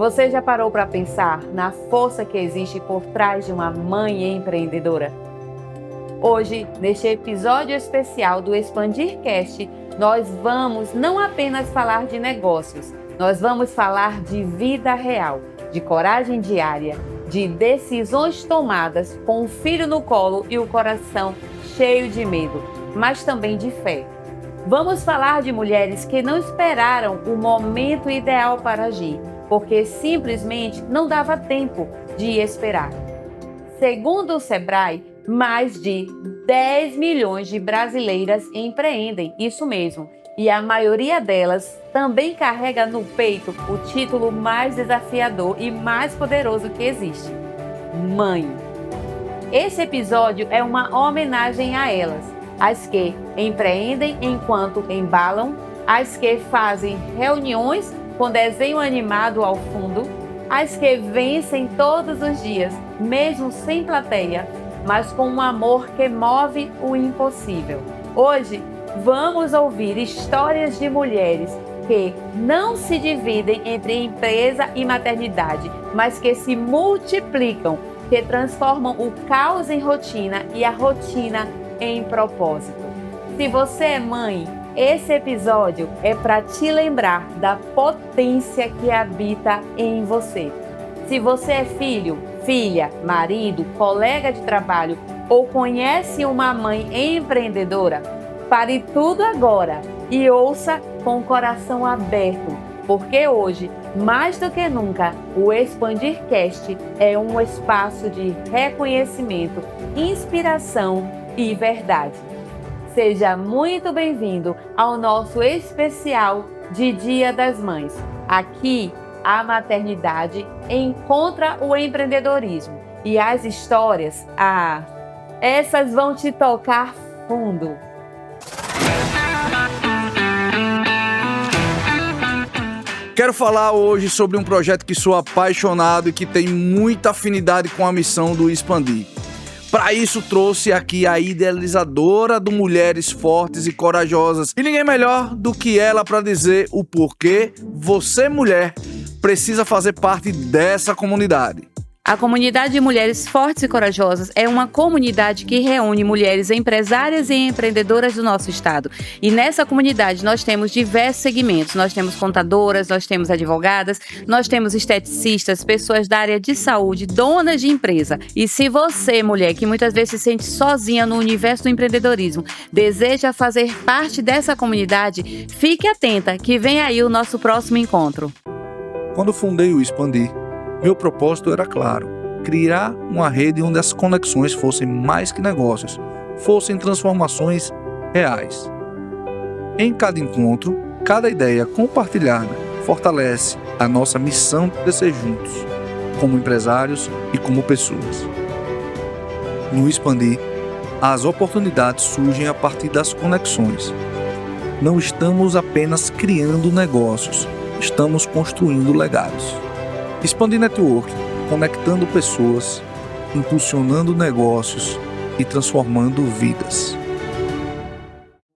Você já parou para pensar na força que existe por trás de uma mãe empreendedora? Hoje, neste episódio especial do ExpandirCast, nós vamos não apenas falar de negócios, nós vamos falar de vida real, de coragem diária, de decisões tomadas com o filho no colo e o coração cheio de medo, mas também de fé. Vamos falar de mulheres que não esperaram o momento ideal para agir, porque simplesmente não dava tempo de esperar. Segundo o Sebrae, mais de 10 milhões de brasileiras empreendem, isso mesmo, e a maioria delas também carrega no peito o título mais desafiador e mais poderoso que existe: mãe. Esse episódio é uma homenagem a elas, as que empreendem enquanto embalam, as que fazem reuniões com desenho animado ao fundo, as que vencem todos os dias, mesmo sem plateia, mas com um amor que move o impossível. Hoje, vamos ouvir histórias de mulheres que não se dividem entre empresa e maternidade, mas que se multiplicam, que transformam o caos em rotina e a rotina em propósito. Se você é mãe, esse episódio é para te lembrar da potência que habita em você. Se você é filho, filha, marido, colega de trabalho ou conhece uma mãe empreendedora, pare tudo agora e ouça com o coração aberto, porque hoje, mais do que nunca, o ExpandirCast é um espaço de reconhecimento, inspiração e verdade. Seja muito bem-vindo ao nosso especial de Dia das Mães. Aqui, a maternidade encontra o empreendedorismo e as histórias, essas vão te tocar fundo. Quero falar hoje sobre um projeto que sou apaixonado e que tem muita afinidade com a missão do Expandir. Para isso, trouxe aqui a idealizadora do Mulheres Fortes e Corajosas. E ninguém melhor do que ela para dizer o porquê você, mulher, precisa fazer parte dessa comunidade. A comunidade de Mulheres Fortes e Corajosas é uma comunidade que reúne mulheres empresárias e empreendedoras do nosso estado. E nessa comunidade nós temos diversos segmentos. Nós temos contadoras, nós temos advogadas, nós temos esteticistas, pessoas da área de saúde, donas de empresa. E se você, mulher, que muitas vezes se sente sozinha no universo do empreendedorismo, deseja fazer parte dessa comunidade, fique atenta que vem aí o nosso próximo encontro. Quando fundei o Expandir, meu propósito era claro: criar uma rede onde as conexões fossem mais que negócios, fossem transformações reais. Em cada encontro, cada ideia compartilhada fortalece a nossa missão de crescer juntos, como empresários e como pessoas. No Expandir, as oportunidades surgem a partir das conexões. Não estamos apenas criando negócios, estamos construindo legados. Expandir Network, conectando pessoas, impulsionando negócios e transformando vidas.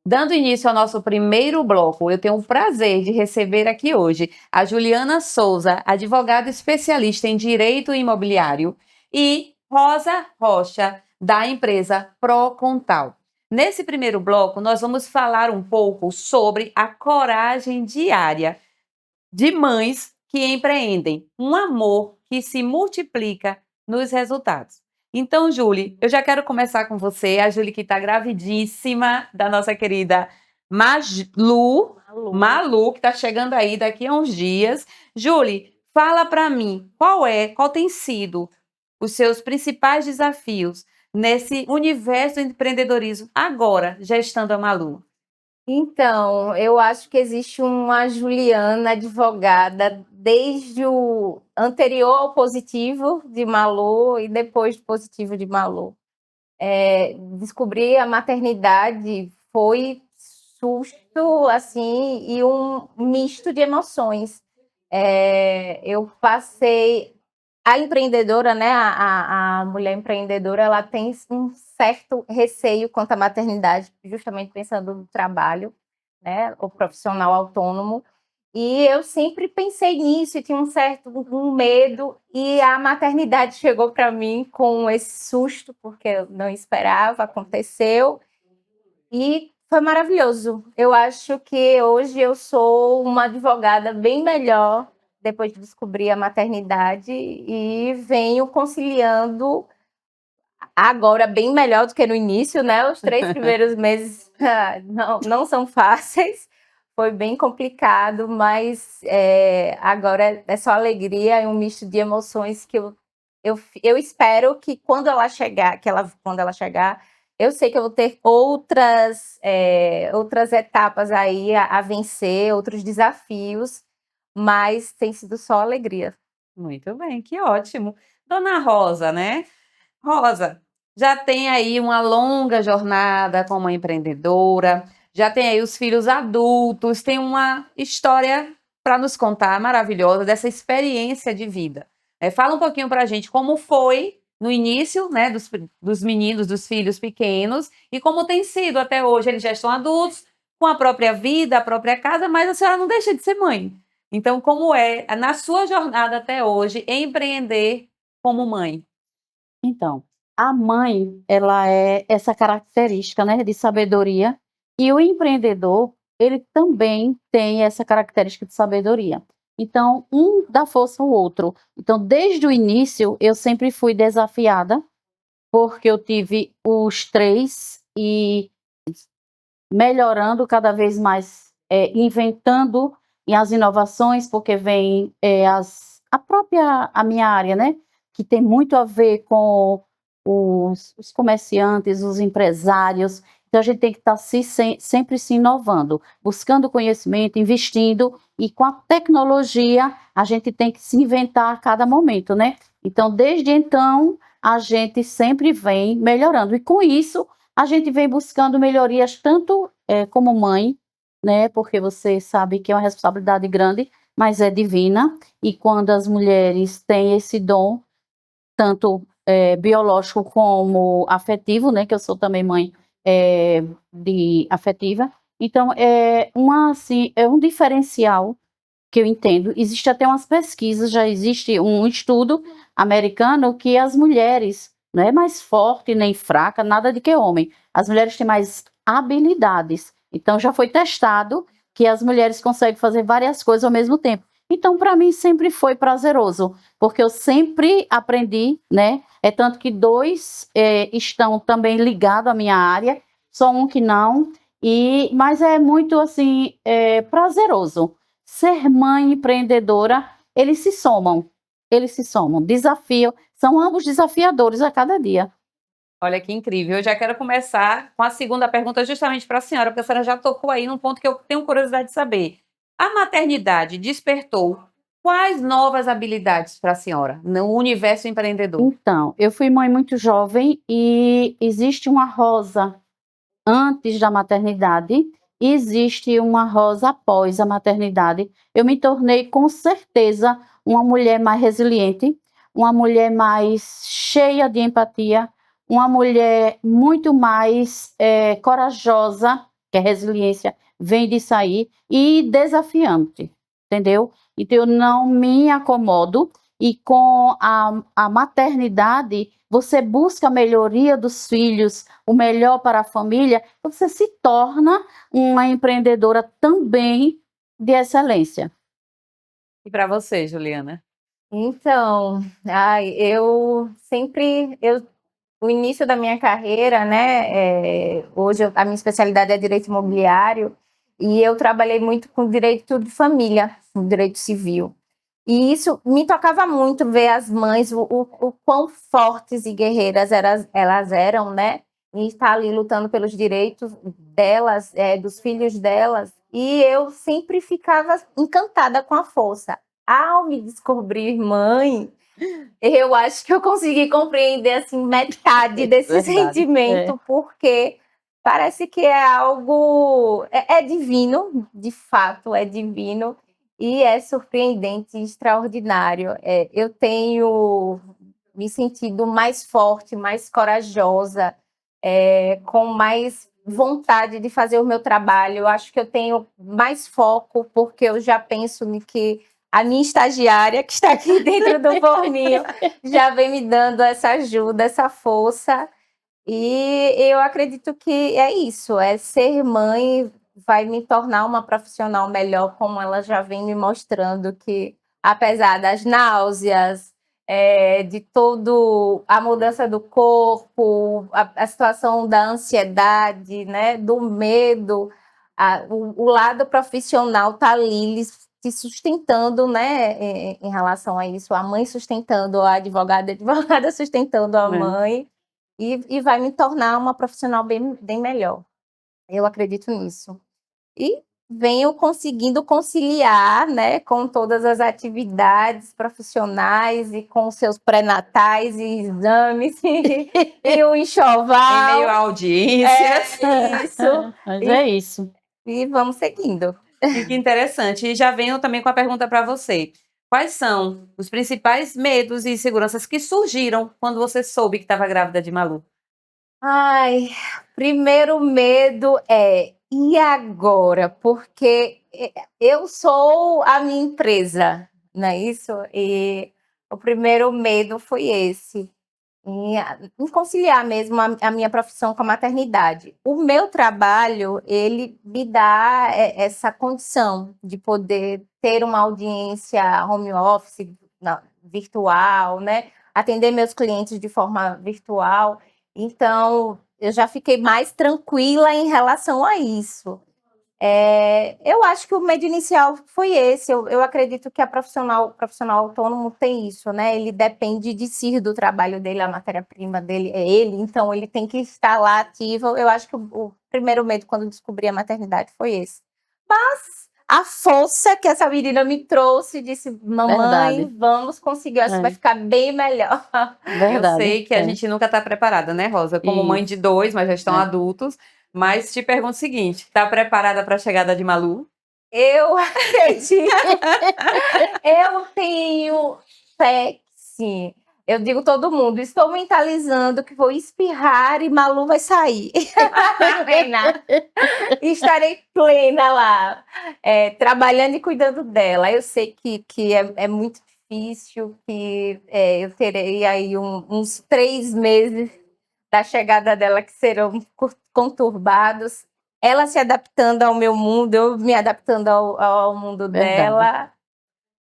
Dando início ao nosso primeiro bloco, eu tenho o prazer de receber aqui hoje a Juliana Souza, advogada especialista em direito imobiliário, e Rosa Rocha, da empresa Procontal. Nesse primeiro bloco, nós vamos falar um pouco sobre a coragem diária de mães que empreendem, um amor que se multiplica nos resultados. Então, Júlia, eu já quero começar com você, a Júlia que está gravidíssima, da nossa querida Malu, que está chegando aí daqui a uns dias. Júlia, fala para mim, qual tem sido os seus principais desafios nesse universo do empreendedorismo agora, gestando a Malu? Então, eu acho que existe uma Juliana advogada desde o anterior ao positivo de Malu e depois do positivo de Malu. Descobrir a maternidade foi susto, assim, e um misto de emoções. Eu passei... A empreendedora, né, a mulher empreendedora, ela tem um certo receio quanto à maternidade, justamente pensando no trabalho, né, o profissional autônomo. E eu sempre pensei nisso e tinha um certo medo, e a maternidade chegou para mim com esse susto, porque eu não esperava, aconteceu, e foi maravilhoso. Eu acho que hoje eu sou uma advogada bem melhor depois de descobrir a maternidade e venho conciliando agora bem melhor do que no início, né? Os 3 primeiros meses não são fáceis, foi bem complicado, mas agora é só alegria e um misto de emoções que eu espero que quando ela chegar, eu sei que eu vou ter outras etapas aí a vencer, outros desafios, mas tem sido só alegria. Muito bem, que ótimo. Dona Rosa, né? Rosa, já tem aí uma longa jornada como empreendedora, já tem aí os filhos adultos, tem uma história para nos contar maravilhosa dessa experiência de vida. Fala um pouquinho para a gente como foi no início, né, dos meninos, dos filhos pequenos, e como tem sido até hoje. Eles já estão adultos, com a própria vida, a própria casa, mas a senhora não deixa de ser mãe. Então, como é, na sua jornada até hoje, empreender como mãe? Então, a mãe, ela é essa característica, né, de sabedoria, e o empreendedor, ele também tem essa característica de sabedoria. Então, um dá força ao outro. Então, desde o início, eu sempre fui desafiada, porque eu tive os três e melhorando cada vez mais, inventando as inovações, porque vem a minha área, né, que tem muito a ver com os comerciantes, os empresários. Então a gente tem que estar sempre se inovando, buscando conhecimento, investindo, e com a tecnologia a gente tem que se inventar a cada momento, né? Então, desde então, a gente sempre vem melhorando, e com isso a gente vem buscando melhorias tanto como mãe, né? Porque você sabe que é uma responsabilidade grande, mas é divina. E quando as mulheres têm esse dom, tanto biológico como afetivo, né? Que eu sou também mãe de afetiva. Então, assim, é um diferencial que eu entendo. Existe até umas pesquisas, já existe um estudo americano que as mulheres não é mais forte nem fraca, nada de que homem. As mulheres têm mais habilidades. Então já foi testado que as mulheres conseguem fazer várias coisas ao mesmo tempo. Então, para mim, sempre foi prazeroso, porque eu sempre aprendi, né? É tanto que dois estão também ligados à minha área, só um que não, mas é muito, assim, prazeroso. Ser mãe empreendedora, eles se somam, desafiam, são ambos desafiadores a cada dia. Olha que incrível. Eu já quero começar com a segunda pergunta justamente para a senhora, porque a senhora já tocou aí num ponto que eu tenho curiosidade de saber. A maternidade despertou quais novas habilidades para a senhora no universo empreendedor? Então, eu fui mãe muito jovem e existe uma Rosa antes da maternidade, e existe uma Rosa após a maternidade. Eu me tornei, com certeza, uma mulher mais resiliente, uma mulher mais cheia de empatia, uma mulher muito mais corajosa, que a resiliência vem disso aí, e desafiante, entendeu? Então, eu não me acomodo, e com a maternidade, você busca a melhoria dos filhos, o melhor para a família, você se torna uma empreendedora também de excelência. E para você, Juliana? Então, o início da minha carreira, né? Hoje a minha especialidade é direito imobiliário, e eu trabalhei muito com direito de família, com direito civil. E isso me tocava muito ver as mães, o quão fortes e guerreiras elas eram, né? E estar ali lutando pelos direitos delas, dos filhos delas. E eu sempre ficava encantada com a força. Ao me descobrir mãe, eu acho que eu consegui compreender assim metade desse Verdade, sentimento, porque parece que é algo divino, de fato é divino, e é surpreendente, extraordinário. Eu tenho me sentido mais forte, mais corajosa, com mais vontade de fazer o meu trabalho. Eu acho que eu tenho mais foco, porque eu já penso em que a minha estagiária, que está aqui dentro do forninho, já vem me dando essa ajuda, essa força. E eu acredito que é isso, é ser mãe vai me tornar uma profissional melhor, como ela já vem me mostrando que, apesar das náuseas, de todo a mudança do corpo, a situação da ansiedade, né, do medo, o lado profissional está ali se sustentando, né, em relação a isso, a mãe sustentando a advogada sustentando a mãe. E vai me tornar uma profissional bem melhor. Eu acredito nisso. E venho conseguindo conciliar, né, com todas as atividades profissionais e com seus pré-natais e exames e o Em enxoval. meio a audiências. Isso. Mas é isso. E vamos seguindo. E que interessante. E já venho também com a pergunta para você. Quais são os principais medos e inseguranças que surgiram quando você soube que estava grávida de Malu? Ai, primeiro medo e agora? Porque eu sou a minha empresa, não é isso? E o primeiro medo foi esse, em conciliar mesmo a minha profissão com a maternidade. O meu trabalho, ele me dá essa condição de poder ter uma audiência home office, virtual, né? Atender meus clientes de forma virtual. Então, eu já fiquei mais tranquila em relação a isso. Eu acho que o medo inicial foi esse. Eu acredito que o profissional autônomo tem isso, né? Ele depende de si, do trabalho dele, a matéria-prima dele é ele, então ele tem que estar lá ativo. Eu acho que o primeiro medo quando descobri a maternidade foi esse. Mas a força que essa menina me trouxe, disse, mamãe, Verdade. vamos conseguir, acho que vai ficar bem melhor. Verdade. Eu sei que a gente nunca está preparada, né, Rosa? Como mãe de 2, mas já estão adultos. Mas te pergunto o seguinte: está preparada para a chegada de Malu? Eu acredito. Eu tenho fé, sim. Eu digo todo mundo, estou mentalizando que vou espirrar e Malu vai sair. Estarei plena lá, trabalhando e cuidando dela. Eu sei que é muito difícil, que eu terei aí uns 3 meses da chegada dela que serão conturbados. Ela se adaptando ao meu mundo, eu me adaptando ao mundo dela.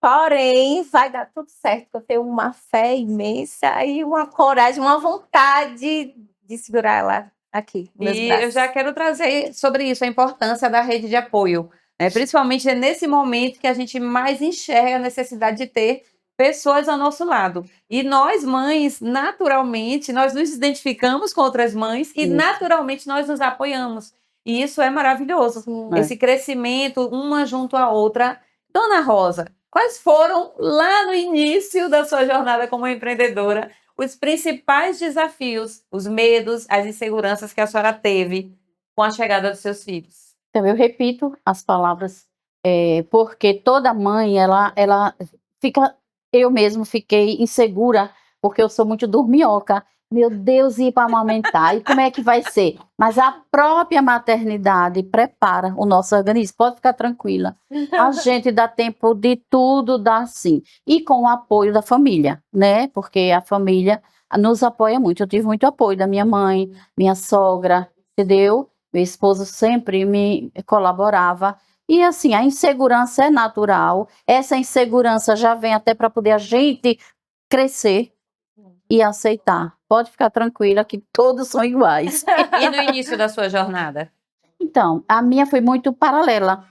Porém, vai dar tudo certo, eu tenho uma fé imensa e uma coragem, uma vontade de segurar ela aqui, nos meus braços. Eu já quero trazer sobre isso, a importância da rede de apoio, né? Principalmente nesse momento que a gente mais enxerga a necessidade de ter pessoas ao nosso lado. E nós, mães, naturalmente, nós nos identificamos com outras mães e naturalmente nós nos apoiamos. E isso é maravilhoso. Sim. Esse crescimento, uma junto à outra. Dona Rosa, quais foram, lá no início da sua jornada como empreendedora, os principais desafios, os medos, as inseguranças que a senhora teve com a chegada dos seus filhos? Então, eu repito as palavras, porque toda mãe, ela fica... Eu mesmo fiquei insegura, porque eu sou muito dorminhoca. Meu Deus, ir para amamentar, e como é que vai ser? Mas a própria maternidade prepara o nosso organismo, pode ficar tranquila. A gente dá tempo de tudo dar sim. E com o apoio da família, né? Porque a família nos apoia muito. Eu tive muito apoio da minha mãe, minha sogra, entendeu? Meu esposo sempre me colaborava. E assim, a insegurança é natural. Essa insegurança já vem até para poder a gente crescer e aceitar. Pode ficar tranquila que todos são iguais. E no início da sua jornada? Então, a minha foi muito paralela.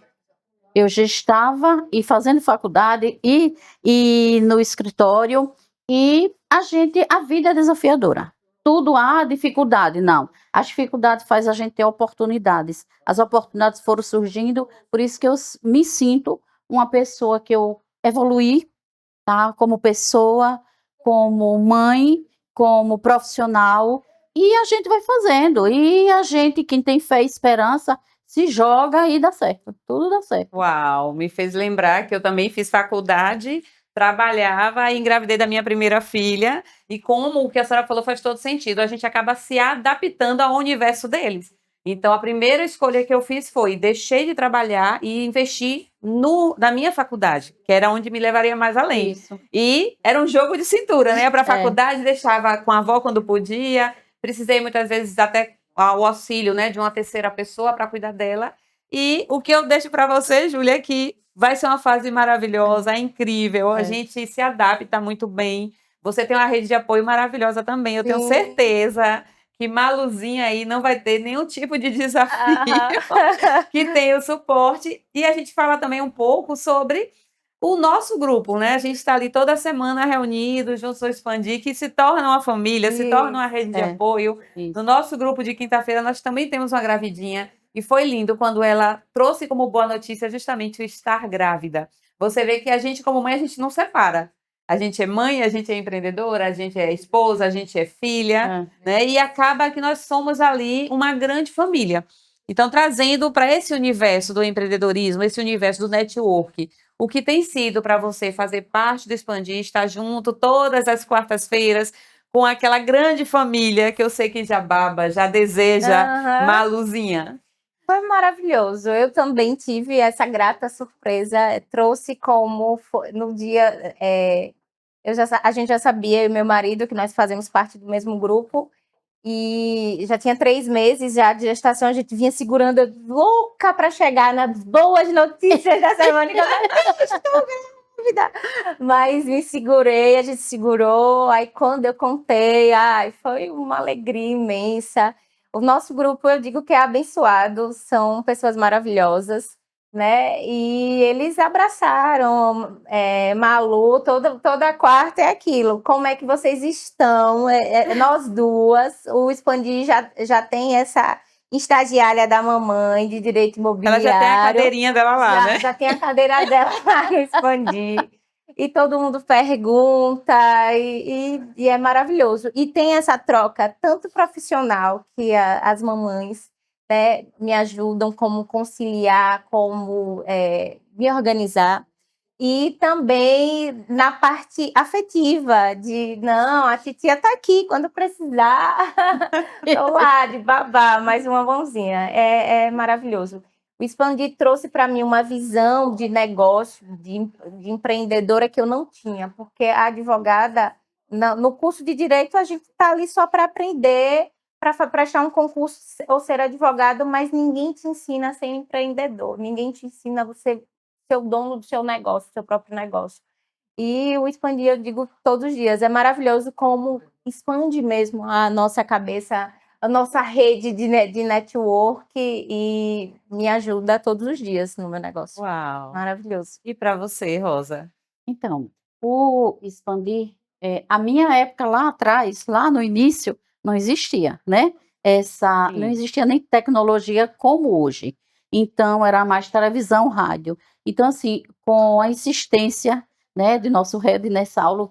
Eu já estava fazendo faculdade e no escritório, e a vida é desafiadora. Tudo há dificuldade, não. As dificuldades fazem a gente ter oportunidades. As oportunidades foram surgindo, por isso que eu me sinto uma pessoa que eu evoluí, tá? Como pessoa, como mãe, como profissional, e a gente vai fazendo. E a gente, quem tem fé e esperança, se joga e dá certo. Tudo dá certo. Uau, me fez lembrar que eu também fiz faculdade, trabalhava e engravidei da minha primeira filha, e como o que a senhora falou faz todo sentido, a gente acaba se adaptando ao universo deles. Então, a primeira escolha que eu fiz foi deixei de trabalhar e investi na minha faculdade, que era onde me levaria mais além. Isso. E era um jogo de cintura, né? Para a É. faculdade, deixava com a avó quando podia. Precisei muitas vezes até o auxílio, né, de uma terceira pessoa para cuidar dela. E o que eu deixo para você, Júlia, é que vai ser uma fase maravilhosa, incrível. A gente se adapta muito bem. Você tem uma rede de apoio maravilhosa também. Eu tenho Sim. certeza que Maluzinha aí não vai ter nenhum tipo de desafio, que tem o suporte. E a gente fala também um pouco sobre o nosso grupo, né? A gente está ali toda semana reunidos, juntos ao Expandir, que se torna uma família, se torna uma rede de apoio. Isso. No nosso grupo de quinta-feira, nós também temos uma gravidinha. E foi lindo quando ela trouxe como boa notícia justamente o estar grávida. Você vê que a gente, como mãe, a gente não separa. A gente é mãe, a gente é empreendedora, a gente é esposa, a gente é filha, né? E acaba que nós somos ali uma grande família. Então, trazendo para esse universo do empreendedorismo, esse universo do network, o que tem sido para você fazer parte do Expandir, estar junto todas as quartas-feiras com aquela grande família que eu sei que já baba, já deseja Maluzinha. Foi maravilhoso. Eu também tive essa grata surpresa. Trouxe como no dia. A gente já sabia, eu e meu marido, que nós fazemos parte do mesmo grupo. E já tinha 3 meses já de gestação. A gente vinha segurando, louca para chegar nas boas notícias da semana. Que eu estou grávida. Mas me segurei, a gente segurou. Aí quando eu contei, foi uma alegria imensa. O nosso grupo, eu digo que é abençoado, são pessoas maravilhosas, né? E eles abraçaram, Malu, toda quarta é aquilo. Como é que vocês estão? Nós duas, o Expandir já tem essa estagiária da mamãe de direito imobiliário. Ela já tem a cadeirinha dela lá, né? Já tem a cadeira dela lá no Expandir. E todo mundo pergunta, e é maravilhoso. E tem essa troca, tanto profissional, que as mamães, né, me ajudam como conciliar, como me organizar, e também na parte afetiva, não, a titia está aqui, quando precisar, estou lá de babá, mais uma mãozinha. É maravilhoso. O Expandir trouxe para mim uma visão de negócio, de empreendedora que eu não tinha, porque a advogada, no curso de Direito, a gente está ali só para aprender, para prestar um concurso ou ser advogado, mas ninguém te ensina a ser empreendedor, ninguém te ensina a você ser o dono do seu negócio, do seu próprio negócio. E o Expandir, eu digo todos os dias, é maravilhoso como expande mesmo a nossa cabeça, a nossa rede de network, e me ajuda todos os dias no meu negócio. Uau! Maravilhoso. E para você, Rosa? Então, o Expandir, a minha época lá atrás, lá no início, não existia, né? Não existia nem tecnologia como hoje. Então, era mais televisão, rádio. Então, assim, com a insistência, né, de nosso head, né, Saulo,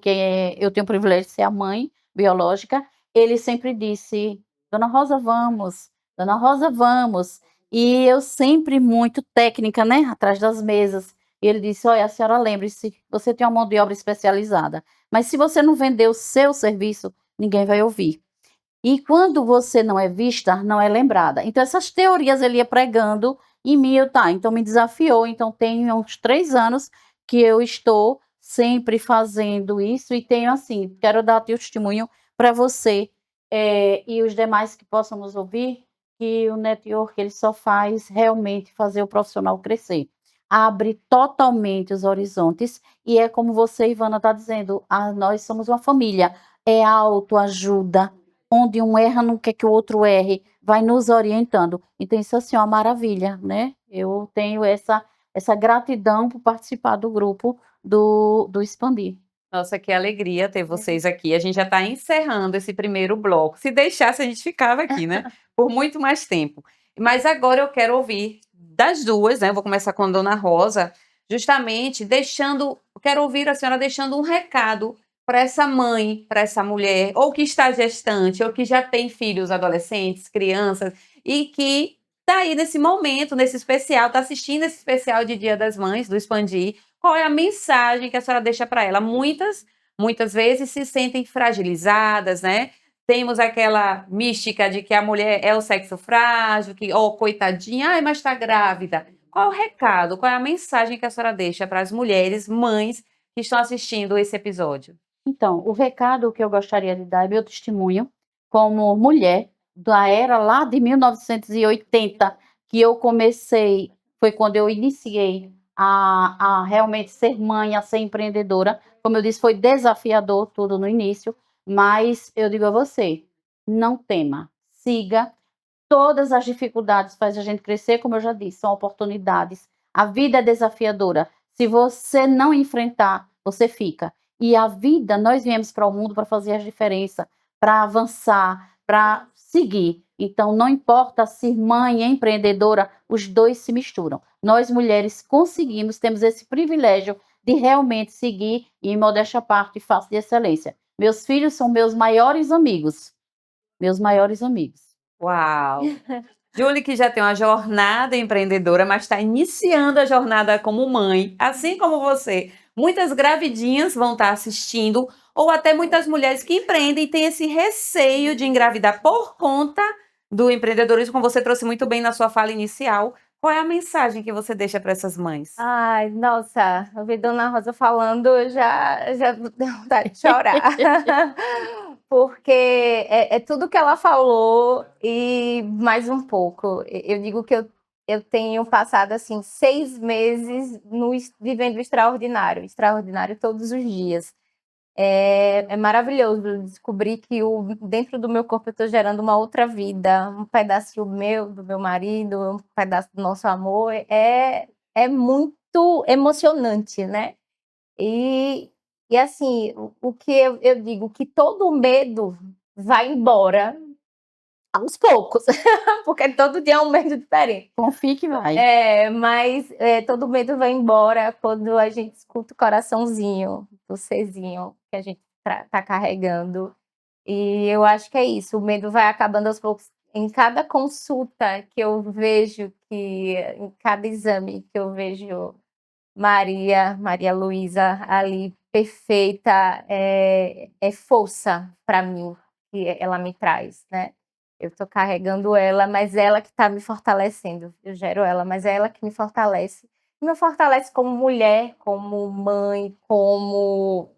eu tenho o privilégio de ser a mãe biológica, ele sempre disse: Dona Rosa, vamos. Dona Rosa, vamos. E eu sempre muito técnica, né, atrás das mesas. E ele disse: olha, a senhora lembre-se, você tem uma mão de obra especializada, mas se você não vender o seu serviço, ninguém vai ouvir. E quando você não é vista, não é lembrada. Então, essas teorias ele ia pregando em mim, então me desafiou. Então, tem uns 3 anos que eu estou sempre fazendo isso e tenho, assim, quero dar testemunho para você e os demais que possam nos ouvir, que o network ele só faz realmente fazer o profissional crescer. Abre totalmente os horizontes e é como você, Ivana, está dizendo, nós somos uma família, é autoajuda, onde um erra não quer que o outro erre, vai nos orientando. Então, isso assim, é uma maravilha, né? Eu tenho essa gratidão por participar do grupo do Expandir. Nossa, que alegria ter vocês aqui. A gente já está encerrando esse primeiro bloco. Se deixasse, a gente ficava aqui, né? Por muito mais tempo. Mas agora eu quero ouvir das duas, né? Eu vou começar com a Dona Rosa, justamente quero ouvir a senhora deixando um recado para essa mãe, para essa mulher, ou que está gestante, ou que já tem filhos adolescentes, crianças, e que está aí nesse momento, nesse especial, está assistindo esse especial de Dia das Mães, do Expandir. Qual é a mensagem que a senhora deixa para ela? Muitas vezes se sentem fragilizadas, né? temos aquela mística de que a mulher é o sexo frágil, que, oh, coitadinha, ai, mas está grávida. Qual é o recado, qual é a mensagem que a senhora deixa para as mulheres, mães, que estão assistindo esse episódio? Então, o recado que eu gostaria de dar é meu testemunho como mulher da era lá de 1980, que eu comecei, foi quando eu iniciei a realmente ser mãe, a ser empreendedora. Como eu disse, foi desafiador tudo no início, mas eu digo a você, não tema, siga. Todas as dificuldades fazem a gente crescer, como eu já disse, são oportunidades. A vida é desafiadora. Se você não enfrentar, você fica. E a vida, nós viemos para o mundo para fazer a diferença, para avançar, para seguir. Então, não importa se mãe é empreendedora, os dois se misturam. Nós, mulheres, conseguimos, temos esse privilégio de realmente seguir e, em modéstia à parte, faço de excelência. Meus filhos são meus maiores amigos. Meus maiores amigos. Uau! Julie, que já tem uma jornada empreendedora, mas está iniciando a jornada como mãe, assim como você. Muitas gravidinhas vão estar assistindo, ou até muitas mulheres que empreendem e têm esse receio de engravidar por conta do empreendedorismo, como você trouxe muito bem na sua fala inicial. Qual é a mensagem que você deixa para essas mães? Ai, nossa, ouvir Dona Rosa falando, já deu vontade de chorar. Porque é tudo que ela falou e mais um pouco. Eu digo que eu tenho passado, assim, 6 meses vivendo o extraordinário, extraordinário todos os dias. É maravilhoso descobrir que dentro do meu corpo eu estou gerando uma outra vida, um pedaço meu, do meu marido, um pedaço do nosso amor. É muito emocionante, né? E assim, o que eu digo, que todo medo vai embora aos poucos, porque todo dia é um medo diferente. Confie que vai. Mas todo medo vai embora quando a gente escuta o coraçãozinho, o serzinho que a gente tá carregando. E eu acho que é isso, o medo vai acabando aos poucos. Em cada consulta que eu vejo, em cada exame que eu vejo Maria Luísa ali, perfeita, é força para mim que ela me traz, né? Eu estou carregando ela, mas ela que está me fortalecendo. Eu gero ela, mas é ela que me fortalece. Me fortalece como mulher, como mãe, como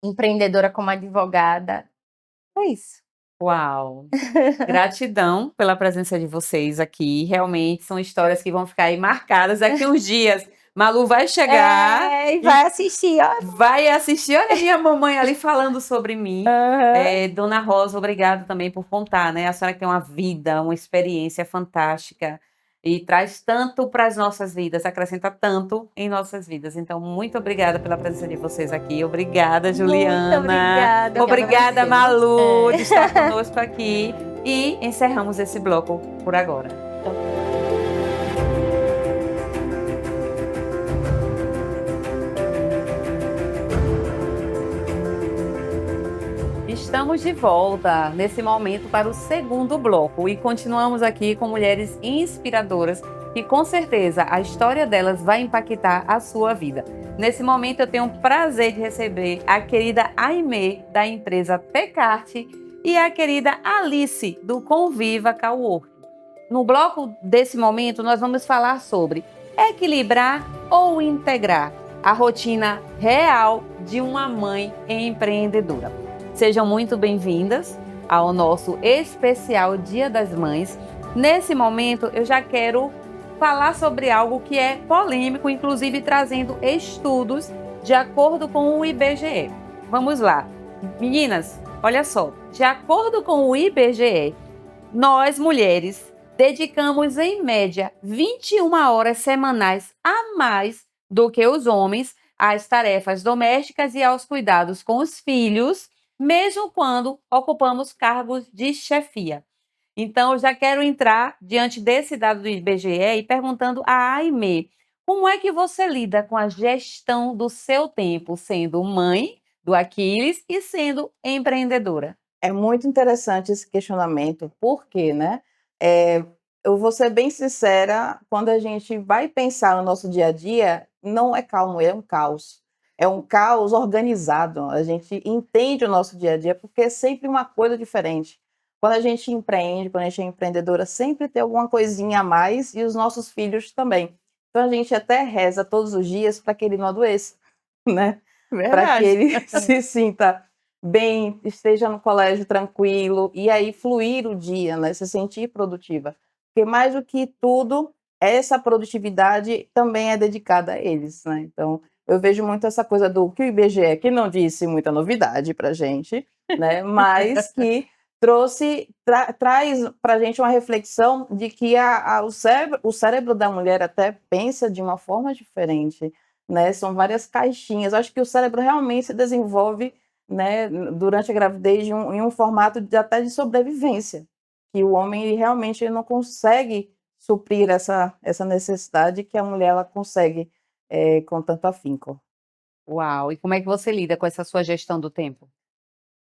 empreendedora, como advogada. É isso. Uau! Gratidão pela presença de vocês aqui. Realmente são histórias que vão ficar aí marcadas daqui uns dias. Malu vai chegar E vai assistir, ó. vai assistir. Olha a minha mamãe ali falando sobre mim. Dona Rosa, obrigada também por contar, né? A senhora que tem uma vida, uma experiência fantástica e traz tanto para as nossas vidas, acrescenta tanto em nossas vidas. Então, muito obrigada pela presença de vocês aqui. Obrigada, Juliana. Muito obrigada. Obrigada, Malu, de estar conosco aqui. E encerramos esse bloco por agora. Estamos de volta nesse momento para o segundo bloco e continuamos aqui com mulheres inspiradoras que com certeza a história delas vai impactar a sua vida. Nesse momento eu tenho o prazer de receber a querida Aimee da empresa Pecarte e a querida Alice do Conviva Cowork. No bloco desse momento nós vamos falar sobre equilibrar ou integrar a rotina real de uma mãe empreendedora. Sejam muito bem-vindas ao nosso especial Dia das Mães. Nesse momento, eu já quero falar sobre algo que é polêmico, inclusive trazendo estudos de acordo com o IBGE. Vamos lá. Meninas, olha só. De acordo com o IBGE, nós, mulheres, dedicamos em média 21 horas semanais a mais do que os homens às tarefas domésticas e aos cuidados com os filhos, mesmo quando ocupamos cargos de chefia. Então, eu já quero entrar diante desse dado do IBGE e perguntando a Aimee, como é que você lida com a gestão do seu tempo, sendo mãe do Aquiles e sendo empreendedora? É muito interessante esse questionamento, porque, né? Eu vou ser bem sincera, quando a gente vai pensar no nosso dia a dia, não é calmo, é um caos. é um caos organizado. A gente entende o nosso dia a dia porque é sempre uma coisa diferente. Quando a gente empreende, quando a gente é empreendedora, sempre tem alguma coisinha a mais e os nossos filhos também. Então a gente até reza todos os dias para que ele não adoeça, né? Para que ele se sinta bem, esteja no colégio tranquilo e aí fluir o dia, né? Se sentir produtiva. Porque mais do que tudo, essa produtividade também é dedicada a eles, né? Então, eu vejo muito essa coisa do que o IBGE, que não disse muita novidade para gente, né? Mas que traz para a gente uma reflexão de que o cérebro da mulher até pensa de uma forma diferente, né? São várias caixinhas. Eu acho que o cérebro realmente se desenvolve, né, durante a gravidez em um formato até de sobrevivência, que o homem ele não consegue suprir essa necessidade que a mulher ela consegue com tanto afinco. Uau! E como é que você lida com essa sua gestão do tempo?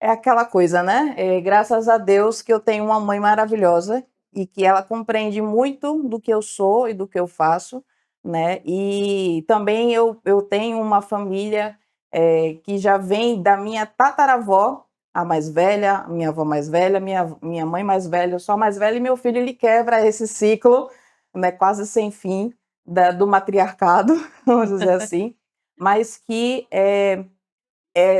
É aquela coisa, né? Graças a Deus que eu tenho uma mãe maravilhosa e que ela compreende muito do que eu sou e do que eu faço, né? E também eu tenho uma família que já vem da minha tataravó, a mais velha, a minha avó mais velha, minha mãe mais velha, eu sou a mais velha e meu filho ele quebra esse ciclo, né, quase sem fim do matriarcado, vamos dizer assim, mas que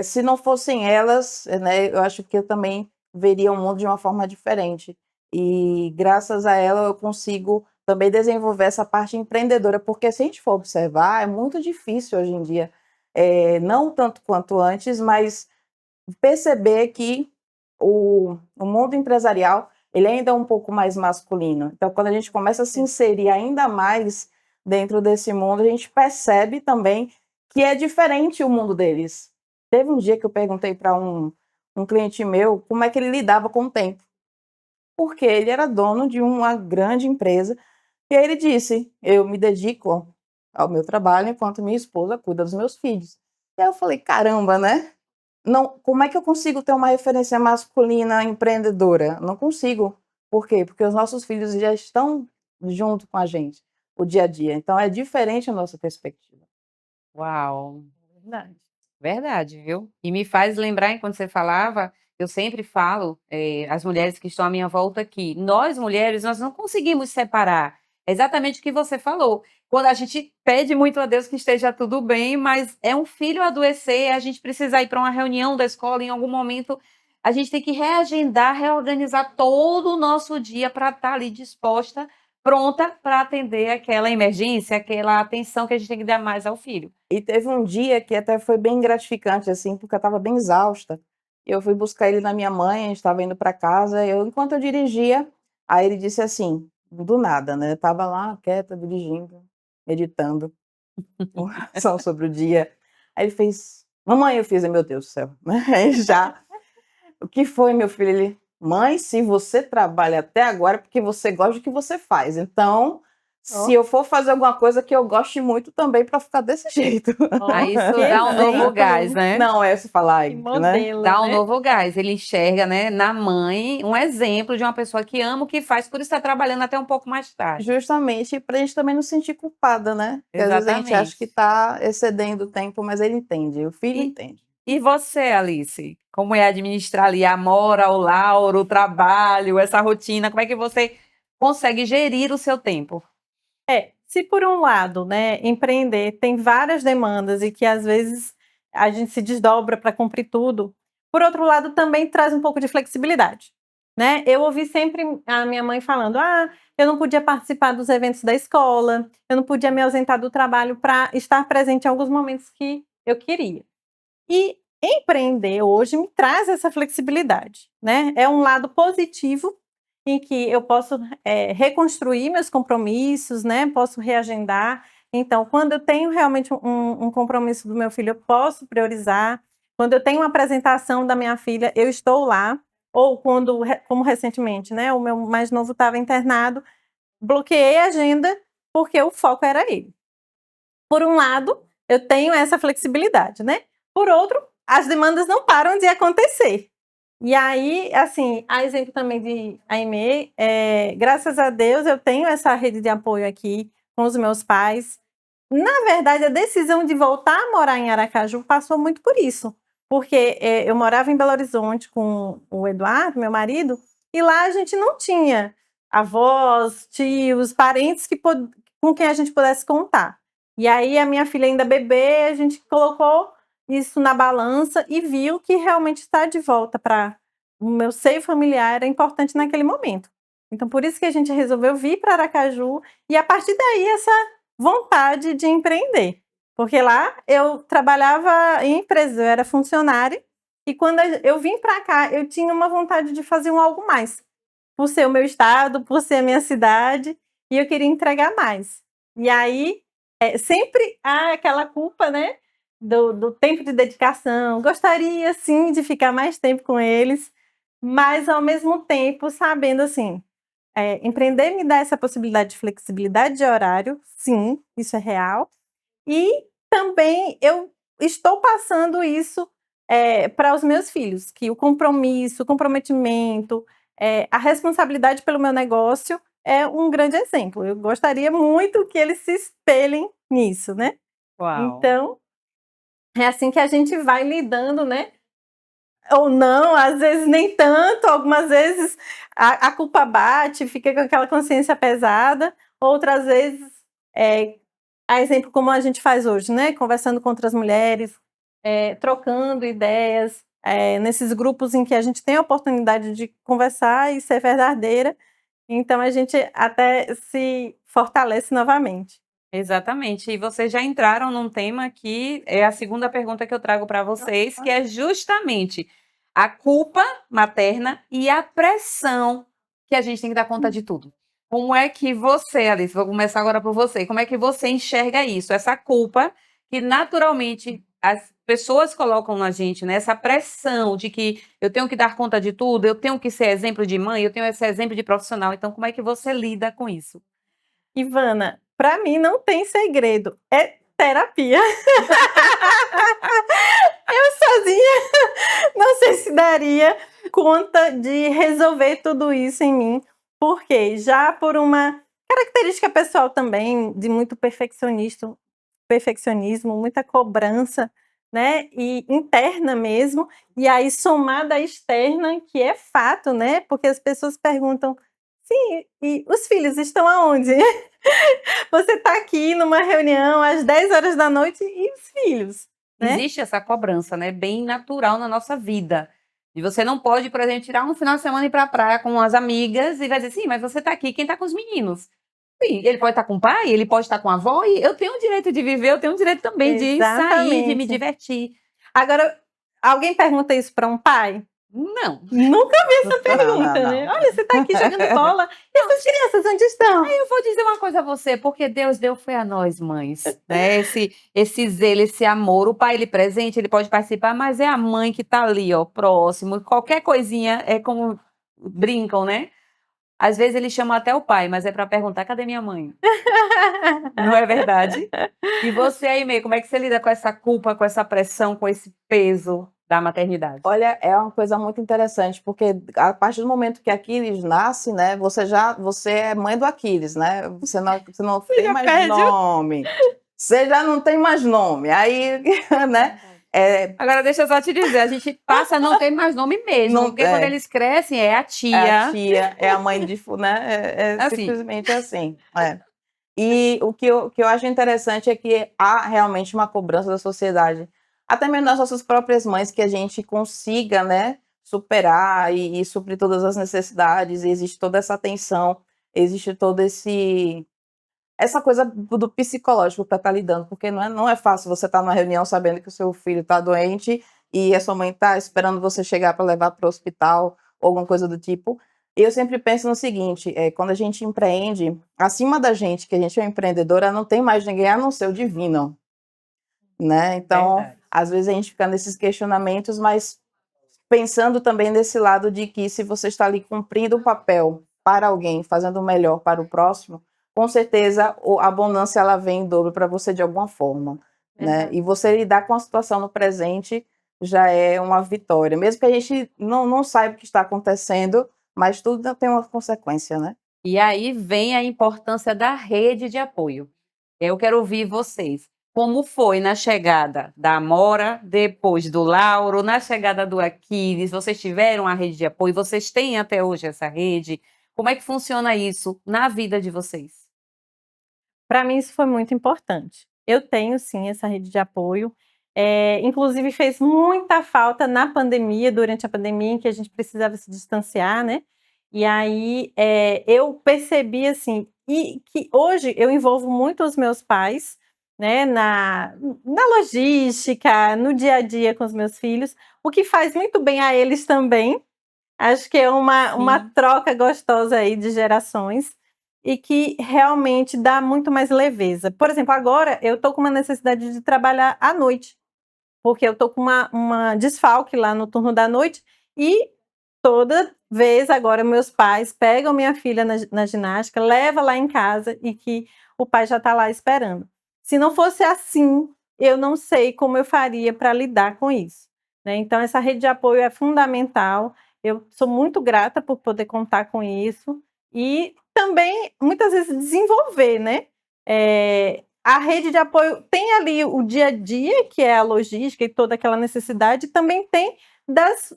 se não fossem elas, né, eu acho que eu também veria o mundo de uma forma diferente. E graças a ela eu consigo também desenvolver essa parte empreendedora, porque se a gente for observar, é muito difícil hoje em dia, não tanto quanto antes, mas perceber que o mundo empresarial ele ainda é um pouco mais masculino. Então, quando a gente começa a se inserir ainda mais dentro desse mundo, a gente percebe também que é diferente o mundo deles. Teve um dia que eu perguntei para um cliente meu como é que ele lidava com o tempo, porque ele era dono de uma grande empresa, e aí ele disse, eu me dedico ao meu trabalho enquanto minha esposa cuida dos meus filhos. E aí eu falei, caramba, né? Não, como é que eu consigo ter uma referência masculina empreendedora? Não consigo. Por quê? Porque os nossos filhos já estão junto com a gente, o dia a dia. Então é diferente a nossa perspectiva. Uau! Verdade. Verdade, viu? E me faz lembrar, enquanto você falava, eu sempre falo, as mulheres que estão à minha volta aqui, nós mulheres, nós não conseguimos separar. É exatamente o que você falou. Quando a gente pede muito a Deus que esteja tudo bem, mas é um filho adoecer, a gente precisa ir para uma reunião da escola, em algum momento a gente tem que reagendar, reorganizar todo o nosso dia para estar ali disposta, pronta para atender aquela emergência, aquela atenção que a gente tem que dar mais ao filho. E teve um dia que até foi bem gratificante, assim, porque eu estava bem exausta. Eu fui buscar ele na minha mãe, a gente estava indo para casa. Enquanto eu dirigia, aí ele disse assim, do nada, né? Eu estava lá, quieta, dirigindo, meditando, oração sobre o dia. Aí ele fez, mamãe, eu fiz, meu Deus do céu, né? Aí já, o que foi, meu filho? Ele, mãe, se você trabalha até agora é porque você gosta do que você faz. Então, se eu for fazer alguma coisa que eu goste muito também para ficar desse jeito. Aí isso dá um novo gás, né? Não, é se falar, Que né? modelo, Dá um né? novo gás. Ele enxerga, né, na mãe um exemplo de uma pessoa que ama o que faz, por isso está trabalhando até um pouco mais tarde. Justamente para a gente também não se sentir culpada, né? Porque às vezes a gente acha que está excedendo o tempo, mas ele entende, o filho entende. E você, Alice? Como é administrar ali a Amora, o Lauro, o trabalho, essa rotina? Como é que você consegue gerir o seu tempo? Se por um lado, né, empreender tem várias demandas e que às vezes a gente se desdobra para cumprir tudo, por outro lado também traz um pouco de flexibilidade, né? Eu ouvi sempre a minha mãe falando, eu não podia participar dos eventos da escola, eu não podia me ausentar do trabalho para estar presente em alguns momentos que eu queria. E empreender hoje me traz essa flexibilidade, né? É um lado positivo em que eu posso reconstruir meus compromissos, né? Posso reagendar. Então, quando eu tenho realmente um compromisso do meu filho, eu posso priorizar. Quando eu tenho uma apresentação da minha filha, eu estou lá. Ou quando, como recentemente, né? O meu mais novo estava internado, bloqueei a agenda porque o foco era ele. Por um lado, eu tenho essa flexibilidade, né? Por outro, as demandas não param de acontecer. E aí, assim, a exemplo também de Aimee, graças a Deus eu tenho essa rede de apoio aqui com os meus pais. Na verdade, a decisão de voltar a morar em Aracaju passou muito por isso. Porque eu morava em Belo Horizonte com o Eduardo, meu marido, e lá a gente não tinha avós, tios, parentes com quem a gente pudesse contar. E aí a minha filha ainda bebê, a gente colocou isso na balança e viu que realmente estar de volta para o meu seio familiar era importante naquele momento. Então, por isso que a gente resolveu vir para Aracaju e a partir daí essa vontade de empreender. Porque lá eu trabalhava em empresa, eu era funcionária, e quando eu vim para cá, eu tinha uma vontade de fazer algo mais. Por ser o meu estado, por ser a minha cidade, e eu queria entregar mais. E aí, sempre há aquela culpa, né, do tempo de dedicação. Gostaria, sim, de ficar mais tempo com eles, mas ao mesmo tempo sabendo assim, empreender me dá essa possibilidade de flexibilidade de horário, sim, isso é real. E também eu estou passando isso para os meus filhos, que o compromisso, o comprometimento, a responsabilidade pelo meu negócio é um grande exemplo. Eu gostaria muito que eles se espelhem nisso, né? Uau. Então, é assim que a gente vai lidando, né? Ou não, às vezes nem tanto, algumas vezes a culpa bate, fica com aquela consciência pesada, outras vezes, a exemplo como a gente faz hoje, né? Conversando com outras mulheres, trocando ideias, nesses grupos em que a gente tem a oportunidade de conversar e ser verdadeira, então a gente até se fortalece novamente. Exatamente. E vocês já entraram num tema que é a segunda pergunta que eu trago para vocês, que é justamente a culpa materna e a pressão que a gente tem que dar conta de tudo. Como é que você, Alice, vou começar agora por você, como é que você enxerga isso, essa culpa que naturalmente as pessoas colocam na gente, né? Essa pressão de que eu tenho que dar conta de tudo, eu tenho que ser exemplo de mãe, eu tenho esse exemplo de profissional. Então, como é que você lida com isso? Ivana, para mim não tem segredo, é terapia. Eu sozinha não sei se daria conta de resolver tudo isso em mim, porque já por uma característica pessoal também, de muito perfeccionismo, muita cobrança, né, e interna mesmo, e aí somada à externa, que é fato, né, porque as pessoas perguntam, sim, e os filhos estão aonde? Você está aqui numa reunião às 10 horas da noite e os filhos, né? Existe essa cobrança, né, bem natural na nossa vida. E você não pode, por exemplo, tirar um final de semana e ir para a praia com as amigas e vai dizer, sim, mas você está aqui, quem está com os meninos? Sim, ele pode estar com o pai, ele pode estar com a avó, e eu tenho o direito de viver, eu tenho o direito também de sair, de me Exatamente. divertir. Agora, alguém pergunta isso para um pai? Não. Nunca vi essa pergunta, não. né? Olha, você está aqui jogando bola, e essas crianças onde estão? Eu vou dizer uma coisa a você, porque Deus deu foi a nós mães, né? Esse zelo, esse amor. O pai, ele presente, ele pode participar, mas é a mãe que tá ali, ó, próximo. Qualquer coisinha é como brincam, né? Às vezes eles chamam até o pai, mas é para perguntar, cadê minha mãe? Não é verdade? E você aí, Meio, como é que você lida com essa culpa, com essa pressão, com esse peso da maternidade? Olha, é uma coisa muito interessante, porque a partir do momento que Aquiles nasce, né, você é mãe do Aquiles, né? Você não tem já mais perde nome. Você já não tem mais nome. Aí, né? Agora, deixa eu só te dizer, a gente passa a não ter mais nome mesmo, Não- porque quando é. eles crescem, é a É a tia. tia, é a mãe de, né? É Assim. simplesmente assim. É. E o que eu acho interessante é que há realmente uma cobrança da sociedade, até mesmo das nossas próprias mães, que a gente consiga, né, superar e suprir todas as necessidades. Existe toda essa tensão, existe todo essa coisa do psicológico para estar lidando, porque não é fácil você estar numa reunião sabendo que o seu filho está doente e a sua mãe está esperando você chegar para levar para o hospital ou alguma coisa do tipo. Eu sempre penso no seguinte, quando a gente empreende, acima da gente, que a gente é empreendedora, não tem mais ninguém a não ser o divino, né? Então, Verdade. às vezes a gente fica nesses questionamentos, mas pensando também desse lado de que se você está ali cumprindo o papel para alguém, fazendo o melhor para o próximo, com certeza a abundância ela vem em dobro para você de alguma forma, né? E você lidar com a situação no presente já é uma vitória, mesmo que a gente não saiba o que está acontecendo, mas tudo tem uma consequência, né? E aí vem a importância da rede de apoio. Eu quero ouvir vocês. Como foi na chegada da Amora, depois do Lauro, na chegada do Aquiles? Vocês tiveram a rede de apoio? Vocês têm até hoje essa rede? Como é que funciona isso na vida de vocês? Para mim isso foi muito importante. Eu tenho sim essa rede de apoio, inclusive fez muita falta na pandemia, durante a pandemia em que a gente precisava se distanciar, né, e aí, eu percebi assim, e que hoje eu envolvo muito os meus pais, né, na logística, no dia a dia com os meus filhos, o que faz muito bem a eles também. Acho que é uma Sim. troca gostosa aí de gerações e que realmente dá muito mais leveza. Por exemplo, agora eu tô com uma necessidade de trabalhar à noite, porque eu tô com uma desfalque lá no turno da noite e toda vez agora meus pais pegam minha filha na ginástica, leva lá em casa e que o pai já tá lá esperando. Se não fosse assim, eu não sei como eu faria para lidar com isso, né. Então essa rede de apoio é fundamental, eu sou muito grata por poder contar com isso e também, muitas vezes, desenvolver, né. A rede de apoio tem ali o dia a dia, que é a logística e toda aquela necessidade, e também tem das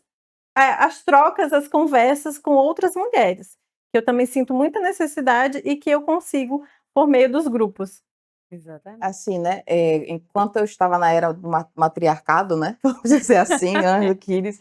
as trocas, as conversas com outras mulheres, que eu também sinto muita necessidade e que eu consigo por meio dos grupos. Exatamente. Assim, né, enquanto eu estava na era do matriarcado, né, vamos dizer assim, antes do Quiris,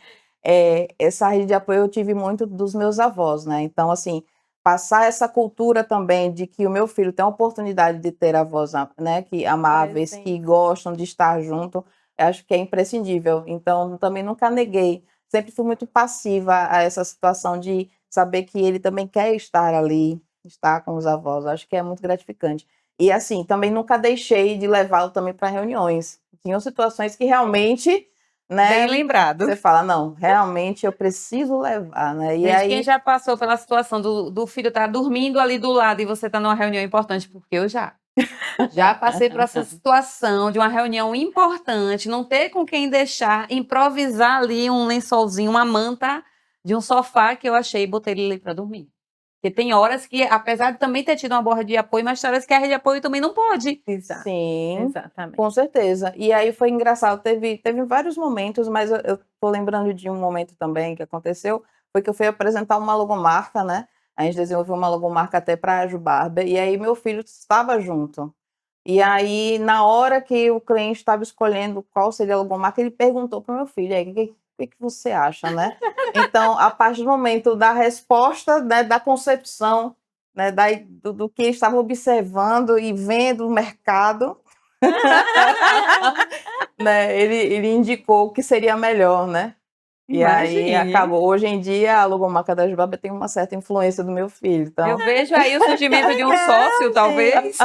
essa rede de apoio eu tive muito dos meus avós, né, então assim, passar essa cultura também de que o meu filho tem a oportunidade de ter avós, né, que amáveis, que Presentes. gostam de estar junto, eu acho que é imprescindível, então também nunca neguei, sempre fui muito passiva a essa situação de saber que ele também quer estar ali, estar com os avós, acho que é muito gratificante. E assim, também nunca deixei de levá-lo também para reuniões. Tinham situações que realmente, Bem né, lembrado. você fala: "Não, realmente eu preciso levar", né, e Gente, quem aí já passou pela situação do filho estar dormindo ali do lado e você tá numa reunião importante? Porque eu já. Já passei por essa situação de uma reunião importante, não ter com quem deixar, improvisar ali um lençolzinho, uma manta de um sofá que eu achei e botei ele ali para dormir. Porque tem horas que, apesar de também ter tido uma borda de apoio, mas tem horas que a rede de apoio também não pode. Exato, sim, exatamente. com certeza. E aí foi engraçado, teve vários momentos, mas eu tô lembrando de um momento também que aconteceu, foi que eu fui apresentar uma logomarca, né, a gente desenvolveu uma logomarca até pra Ajubarber, e aí meu filho estava junto. E aí, na hora que o cliente estava escolhendo qual seria a logomarca, ele perguntou para o meu filho: "Aí, o que você acha, né?". Então, a partir do momento da resposta, né, da concepção, né, do que ele estava observando e vendo o mercado, né, ele indicou o que seria melhor, né. E aí Imagine. acabou. Hoje em dia, a logomarca da Jubaba tem uma certa influência do meu filho, então Eu vejo aí o surgimento de um sócio, talvez.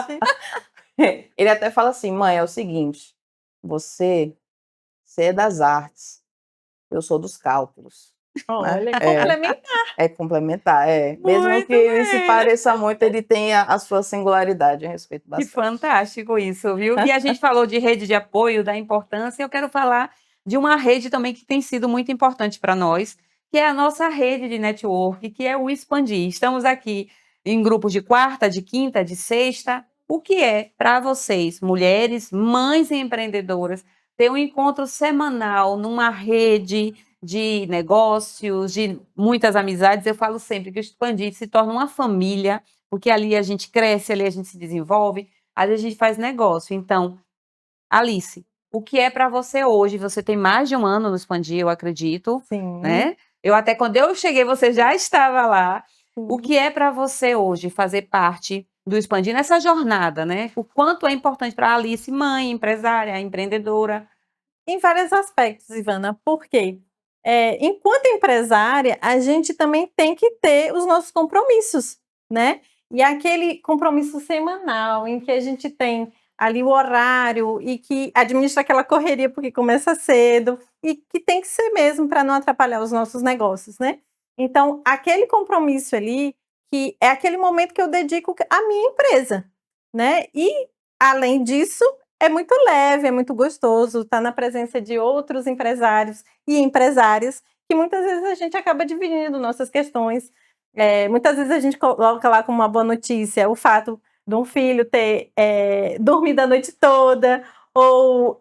ele até fala assim: "Mãe, é o seguinte, você você é das artes, eu sou dos cálculos", né. Olha, É, complementar. é complementar, é. Mesmo Muito que ele se bem. pareça muito, ele tem a sua singularidade, eu respeito Que bastante. fantástico isso, viu? E a gente falou de rede de apoio, da importância, eu quero falar de uma rede também que tem sido muito importante para nós, que é a nossa rede de network, que é o Expandir. Estamos aqui em grupos de quarta, de quinta, de sexta. O que é para vocês, mulheres, mães empreendedoras, ter um encontro semanal numa rede de negócios, de muitas amizades? Eu falo sempre que o Expandir se torna uma família, porque ali a gente cresce, ali a gente se desenvolve, ali a gente faz negócio. Então, Alice, o que é para você hoje? Você tem mais de um ano no Expandir, eu acredito, Sim, né? Eu até quando eu cheguei, você já estava lá. O sim. que é para você hoje fazer parte do Expandir nessa jornada, né? O quanto é importante para a Alice, mãe, empresária, empreendedora. Em vários aspectos, Ivana, por quê? Enquanto empresária, a gente também tem que ter os nossos compromissos, né? E aquele compromisso semanal em que a gente tem ali o horário e que administra aquela correria porque começa cedo e que tem que ser mesmo para não atrapalhar os nossos negócios, né? Então, aquele compromisso ali, que é aquele momento que eu dedico à minha empresa, né? E, além disso, é muito leve, é muito gostoso estar na presença de outros empresários e empresárias que muitas vezes a gente acaba dividindo nossas questões. Muitas vezes a gente coloca lá como uma boa notícia o fato de um filho ter dormido a noite toda, ou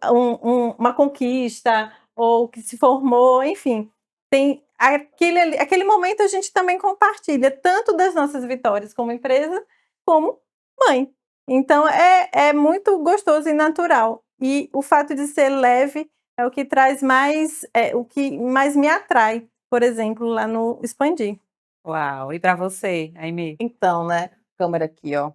uma conquista, ou que se formou, enfim. Tem aquele momento a gente também compartilha tanto das nossas vitórias como empresa, como mãe. Então é muito gostoso e natural. E o fato de ser leve é o que traz mais, o que mais me atrai, por exemplo, lá no Expandir. Uau! E para você, Aimee? Então, né? Câmera aqui, ó.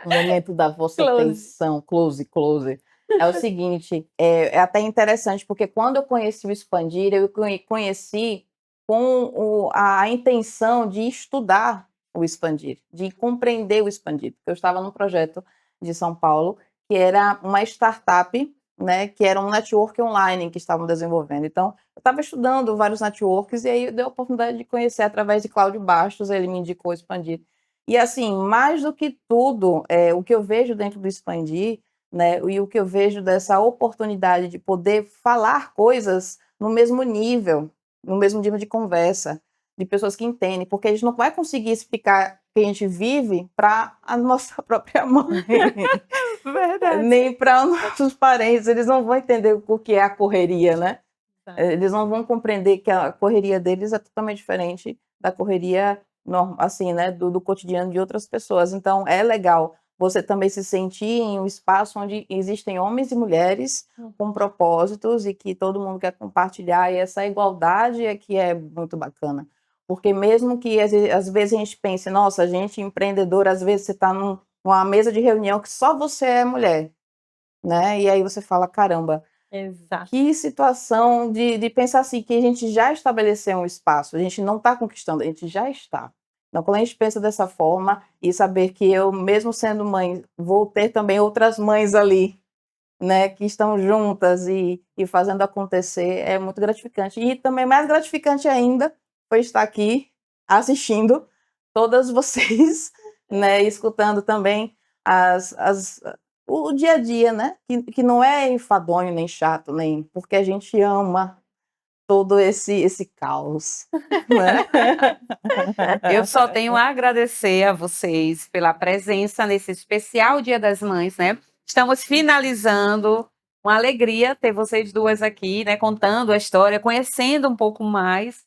O momento da vossa Close. atenção, close, close. É o seguinte, é até interessante, porque quando eu conheci o Expandir, eu conheci com a intenção de estudar o Expandir, de compreender o Expandir, porque eu estava num projeto de São Paulo, que era uma startup, né, que era um network online que estavam desenvolvendo. Então, eu estava estudando vários networks e aí deu a oportunidade de conhecer através de Cláudio Bastos, ele me indicou o Expandir. E assim, mais do que tudo, o que eu vejo dentro do Expandir, né, e o que eu vejo dessa oportunidade de poder falar coisas no mesmo nível de conversa, de pessoas que entendem, porque a gente não vai conseguir explicar o que a gente vive para a nossa própria mãe, Verdade. nem para os nossos parentes, eles não vão entender o que é a correria, né? Eles não vão compreender que a correria deles é totalmente diferente da correria assim, né, do cotidiano de outras pessoas. Então, é legal você também se sentir em um espaço onde existem homens e mulheres com propósitos e que todo mundo quer compartilhar, e essa igualdade é que é muito bacana. Porque mesmo que às vezes a gente pense, nossa, a gente empreendedora, às vezes você está numa mesa de reunião que só você é mulher, né? E aí você fala, caramba, Exato. que situação de pensar assim, que a gente já estabeleceu um espaço, a gente não está conquistando, a gente já está. Então, quando a gente pensa dessa forma e saber que eu, mesmo sendo mãe, vou ter também outras mães ali, né, que estão juntas e fazendo acontecer, é muito gratificante. E também mais gratificante ainda foi estar aqui assistindo todas vocês, né, escutando também o dia a dia, né, que não é enfadonho nem chato, nem porque a gente ama todo esse caos, né? Eu só tenho a agradecer a vocês pela presença nesse especial Dia das Mães, né? Estamos finalizando, uma alegria ter vocês duas aqui, né? Contando a história, conhecendo um pouco mais.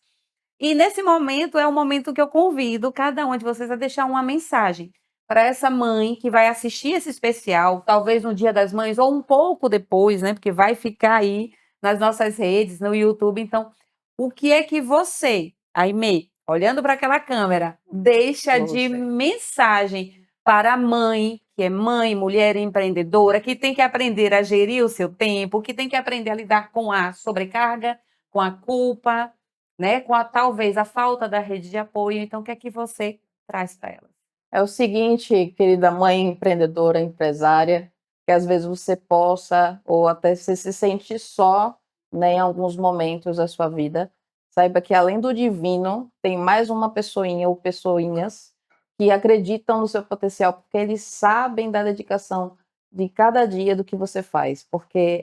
E nesse momento é o momento que eu convido cada um de vocês a deixar uma mensagem para essa mãe que vai assistir esse especial, talvez no Dia das Mães ou um pouco depois, né? Porque vai ficar aí nas nossas redes, no YouTube. Então, o que é que você, Aimee, olhando para aquela câmera, deixa de mensagem para a mãe, que é mãe, mulher empreendedora, que tem que aprender a gerir o seu tempo, que tem que aprender a lidar com a sobrecarga, com a culpa, né, com talvez a falta da rede de apoio. Então, o que é que você traz para ela? É o seguinte, querida mãe empreendedora, empresária, que às vezes você possa, ou até você se sente só, né, em alguns momentos da sua vida, saiba que além do divino, tem mais uma pessoinha ou pessoinhas que acreditam no seu potencial, porque eles sabem da dedicação de cada dia do que você faz, porque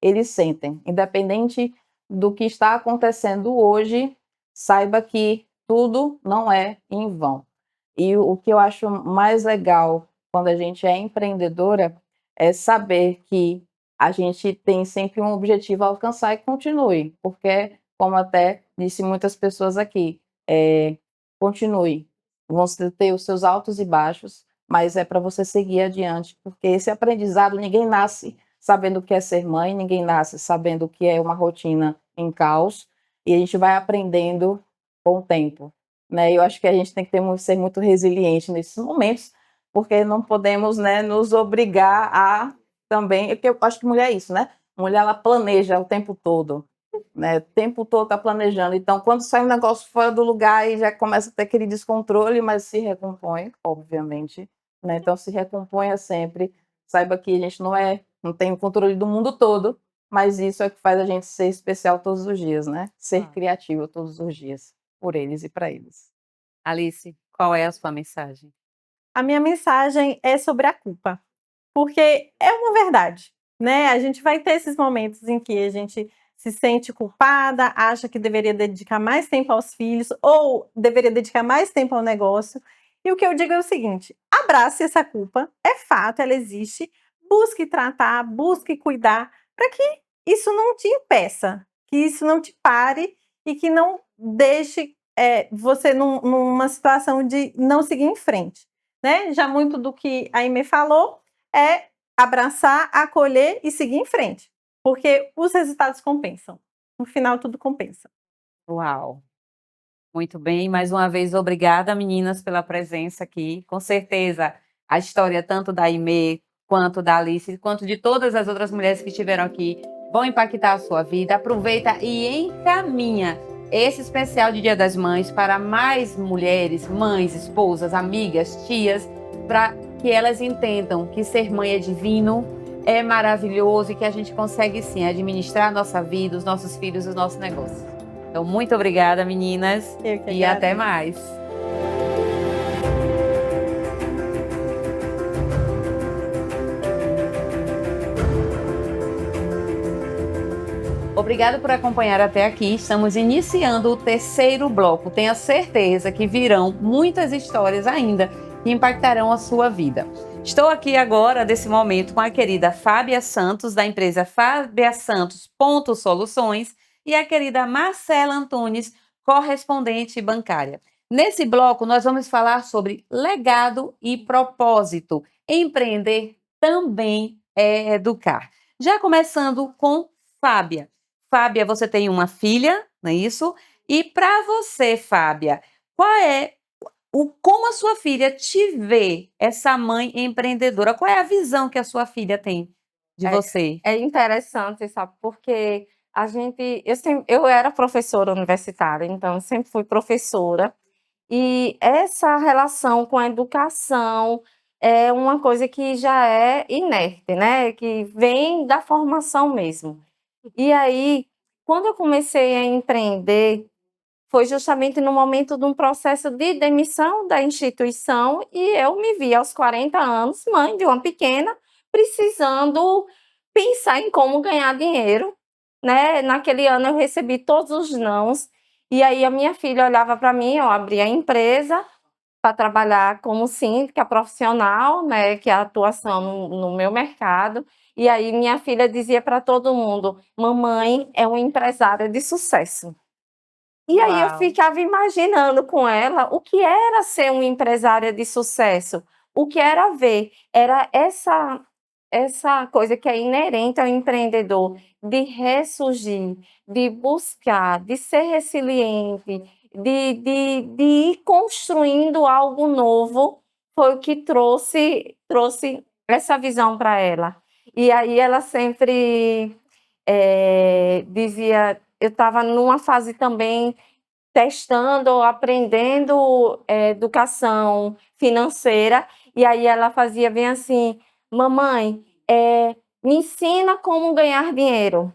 eles sentem, independente do que está acontecendo hoje, saiba que tudo não é em vão. E o que eu acho mais legal quando a gente é empreendedora é saber que a gente tem sempre um objetivo a alcançar e continue, porque, como até disse muitas pessoas aqui, continue. Vão ter os seus altos e baixos, mas é para você seguir adiante, porque esse aprendizado, ninguém nasce sabendo o que é ser mãe, ninguém nasce sabendo o que é uma rotina em caos, e a gente vai aprendendo com o tempo. Né? Eu acho que a gente tem que ser muito resiliente nesses momentos, porque não podemos, né, nos obrigar a também, porque eu acho que mulher é isso, né? Mulher, ela planeja o tempo todo, né? O tempo todo está planejando. Então, quando sai um negócio fora do lugar, aí já começa a ter aquele descontrole, mas se recompõe, obviamente, né? Então, se recomponha sempre. Saiba que a gente não tem o controle do mundo todo, mas isso é o que faz a gente ser especial todos os dias, né? Ser criativo todos os dias, por eles e para eles. Alice, qual é a sua mensagem? A minha mensagem é sobre a culpa, porque é uma verdade, né? A gente vai ter esses momentos em que a gente se sente culpada, acha que deveria dedicar mais tempo aos filhos ou deveria dedicar mais tempo ao negócio. E o que eu digo é o seguinte: abrace essa culpa, é fato, ela existe, busque tratar, busque cuidar, para que isso não te impeça, que isso não te pare e que não deixe você numa situação de não seguir em frente, né? Já muito do que a Aimee falou é abraçar, acolher e seguir em frente, porque os resultados compensam. No final, tudo compensa. Uau! Muito bem, mais uma vez, obrigada, meninas, pela presença aqui. Com certeza, a história tanto da Aimee, quanto da Alice, quanto de todas as outras mulheres que estiveram aqui, vão impactar a sua vida. Aproveita e encaminha esse especial de Dia das Mães para mais mulheres, mães, esposas, amigas, tias, para que elas entendam que ser mãe é divino, é maravilhoso e que a gente consegue sim administrar a nossa vida, os nossos filhos, os nossos negócios. Então, muito obrigada, meninas, Eu que e até agradeço. mais. Obrigada por acompanhar até aqui. Estamos iniciando o terceiro bloco. Tenha certeza que virão muitas histórias ainda que impactarão a sua vida. Estou aqui agora, nesse momento, com a querida Fábia Santos, da empresa Fábia Santos Soluções, e a querida Marcela Antunes, correspondente bancária. Nesse bloco, nós vamos falar sobre legado e propósito. Empreender também é educar. Já começando com Fábia. Fábia, você tem uma filha, não é isso? E para você, Fábia, como a sua filha te vê, essa mãe empreendedora? Qual é a visão que a sua filha tem de você? É interessante, sabe? Porque eu era professora universitária, então eu sempre fui professora. E essa relação com a educação é uma coisa que já é inerte, né? Que vem da formação mesmo. E aí, quando eu comecei a empreender, foi justamente no momento de um processo de demissão da instituição e eu me vi aos 40 anos, mãe de uma pequena, precisando pensar em como ganhar dinheiro, né? Naquele ano eu recebi todos os nãos e aí a minha filha olhava para mim, eu abri a empresa para trabalhar como síndica profissional, né, que é a atuação no meu mercado. E aí minha filha dizia para todo mundo: "Mamãe é uma empresária de sucesso". E aí eu Uau. ficava imaginando com ela o que era ser uma empresária de sucesso, o que era ver, era essa coisa que é inerente ao empreendedor, de ressurgir, de buscar, de ser resiliente, de ir construindo algo novo, foi o que trouxe essa visão para ela. E aí ela sempre, dizia eu estava numa fase também testando, aprendendo, educação financeira, e aí ela fazia bem assim: "Mamãe, me ensina como ganhar dinheiro".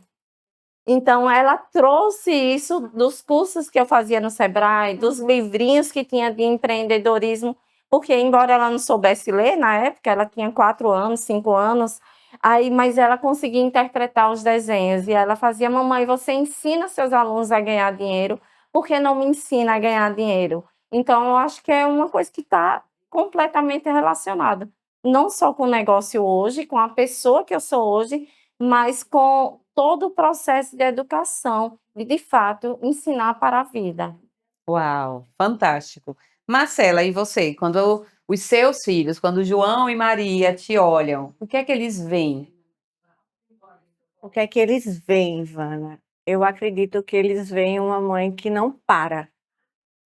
Então ela trouxe isso dos cursos que eu fazia no Sebrae, dos livrinhos que tinha de empreendedorismo, porque embora ela não soubesse ler na época, ela tinha 4 anos, 5 anos, aí mas ela conseguia interpretar os desenhos e ela fazia: "Mamãe, você ensina seus alunos a ganhar dinheiro, por que não me ensina a ganhar dinheiro?". Então eu acho que é uma coisa que está completamente relacionada, não só com o negócio hoje, com a pessoa que eu sou hoje, mas com todo o processo de educação, de fato, ensinar para a vida. Uau, fantástico. Marcela, e você? Quando os seus filhos, quando João e Maria te olham, o que é que eles veem? O que é que eles veem, Ivana? Eu acredito que eles veem uma mãe que não para,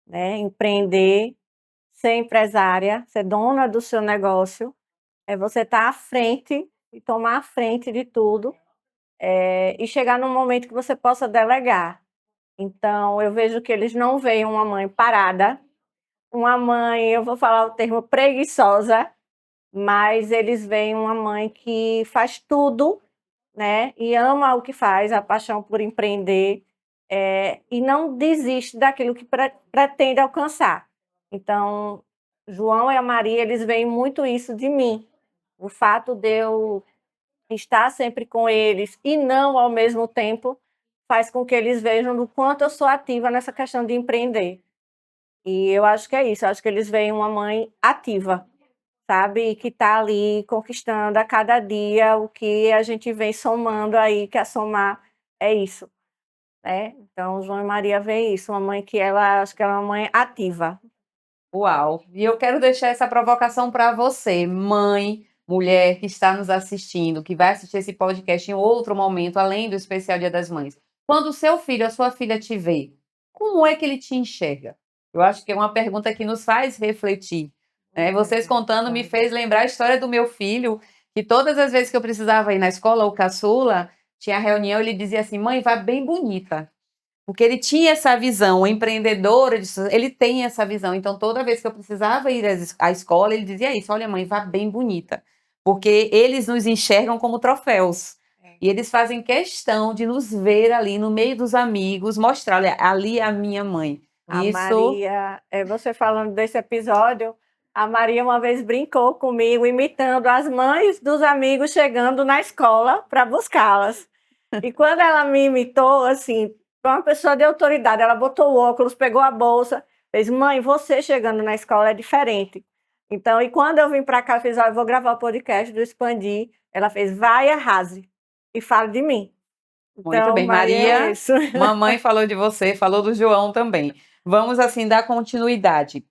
né? Empreender, ser empresária, ser dona do seu negócio, é você estar à frente e tomar a frente de tudo, e chegar num momento que você possa delegar. Então, eu vejo que eles não veem uma mãe parada, uma mãe, eu vou falar o termo preguiçosa, mas eles veem uma mãe que faz tudo, né, e ama o que faz, a paixão por empreender, e não desiste daquilo que pretende alcançar. Então, João e a Maria, eles veem muito isso de mim. O fato de eu estar sempre com eles e não ao mesmo tempo faz com que eles vejam do quanto eu sou ativa nessa questão de empreender. E eu acho que é isso, eu acho que eles veem uma mãe ativa, sabe? Que está ali conquistando a cada dia o que a gente vem somando aí, que a somar é isso, né? Então, João e Maria vê isso, uma mãe que ela, acho que ela é uma mãe ativa. Uau! E eu quero deixar essa provocação para você, mãe, mulher que está nos assistindo, que vai assistir esse podcast em outro momento, além do especial Dia das Mães. Quando o seu filho, a sua filha te vê, como é que ele te enxerga? Eu acho que é uma pergunta que nos faz refletir, né? Vocês contando me fez lembrar a história do meu filho, que todas as vezes que eu precisava ir na escola, o caçula, tinha reunião, ele dizia assim: mãe, vai bem bonita. Porque ele tinha essa visão, o empreendedor, ele tem essa visão. Então, toda vez que eu precisava ir à escola, ele dizia isso: olha, mãe, vá bem bonita. Porque eles nos enxergam como troféus. E eles fazem questão de nos ver ali no meio dos amigos, mostrar, olha, ali é a minha mãe. A Isso, Maria, você falando desse episódio, a Maria uma vez brincou comigo, imitando as mães dos amigos chegando na escola para buscá-las. E quando ela me imitou, assim, foi uma pessoa de autoridade, ela botou o óculos, pegou a bolsa, fez: mãe, você chegando na escola é diferente. Então, e quando eu vim para cá, eu fiz: eu vou gravar o podcast do Expandir. Ela fez: vai, arrase e fale de mim. muito Então, bem. Maria, é Maria, isso. mamãe falou de você, falou do João também. Vamos, assim, dar continuidade.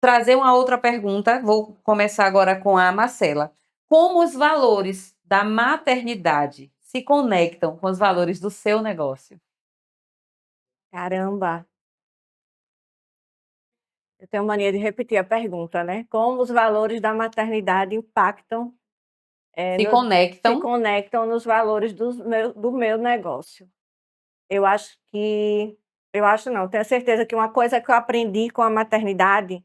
Trazer uma outra pergunta, vou começar agora com a Marcela. Como os valores da maternidade se conectam com os valores do seu negócio? Caramba, eu tenho mania de repetir a pergunta, né? Como os valores da maternidade impactam, Se se conectam, conectam nos valores do meu negócio? Eu acho que, eu acho não, tenho certeza que uma coisa que eu aprendi com a maternidade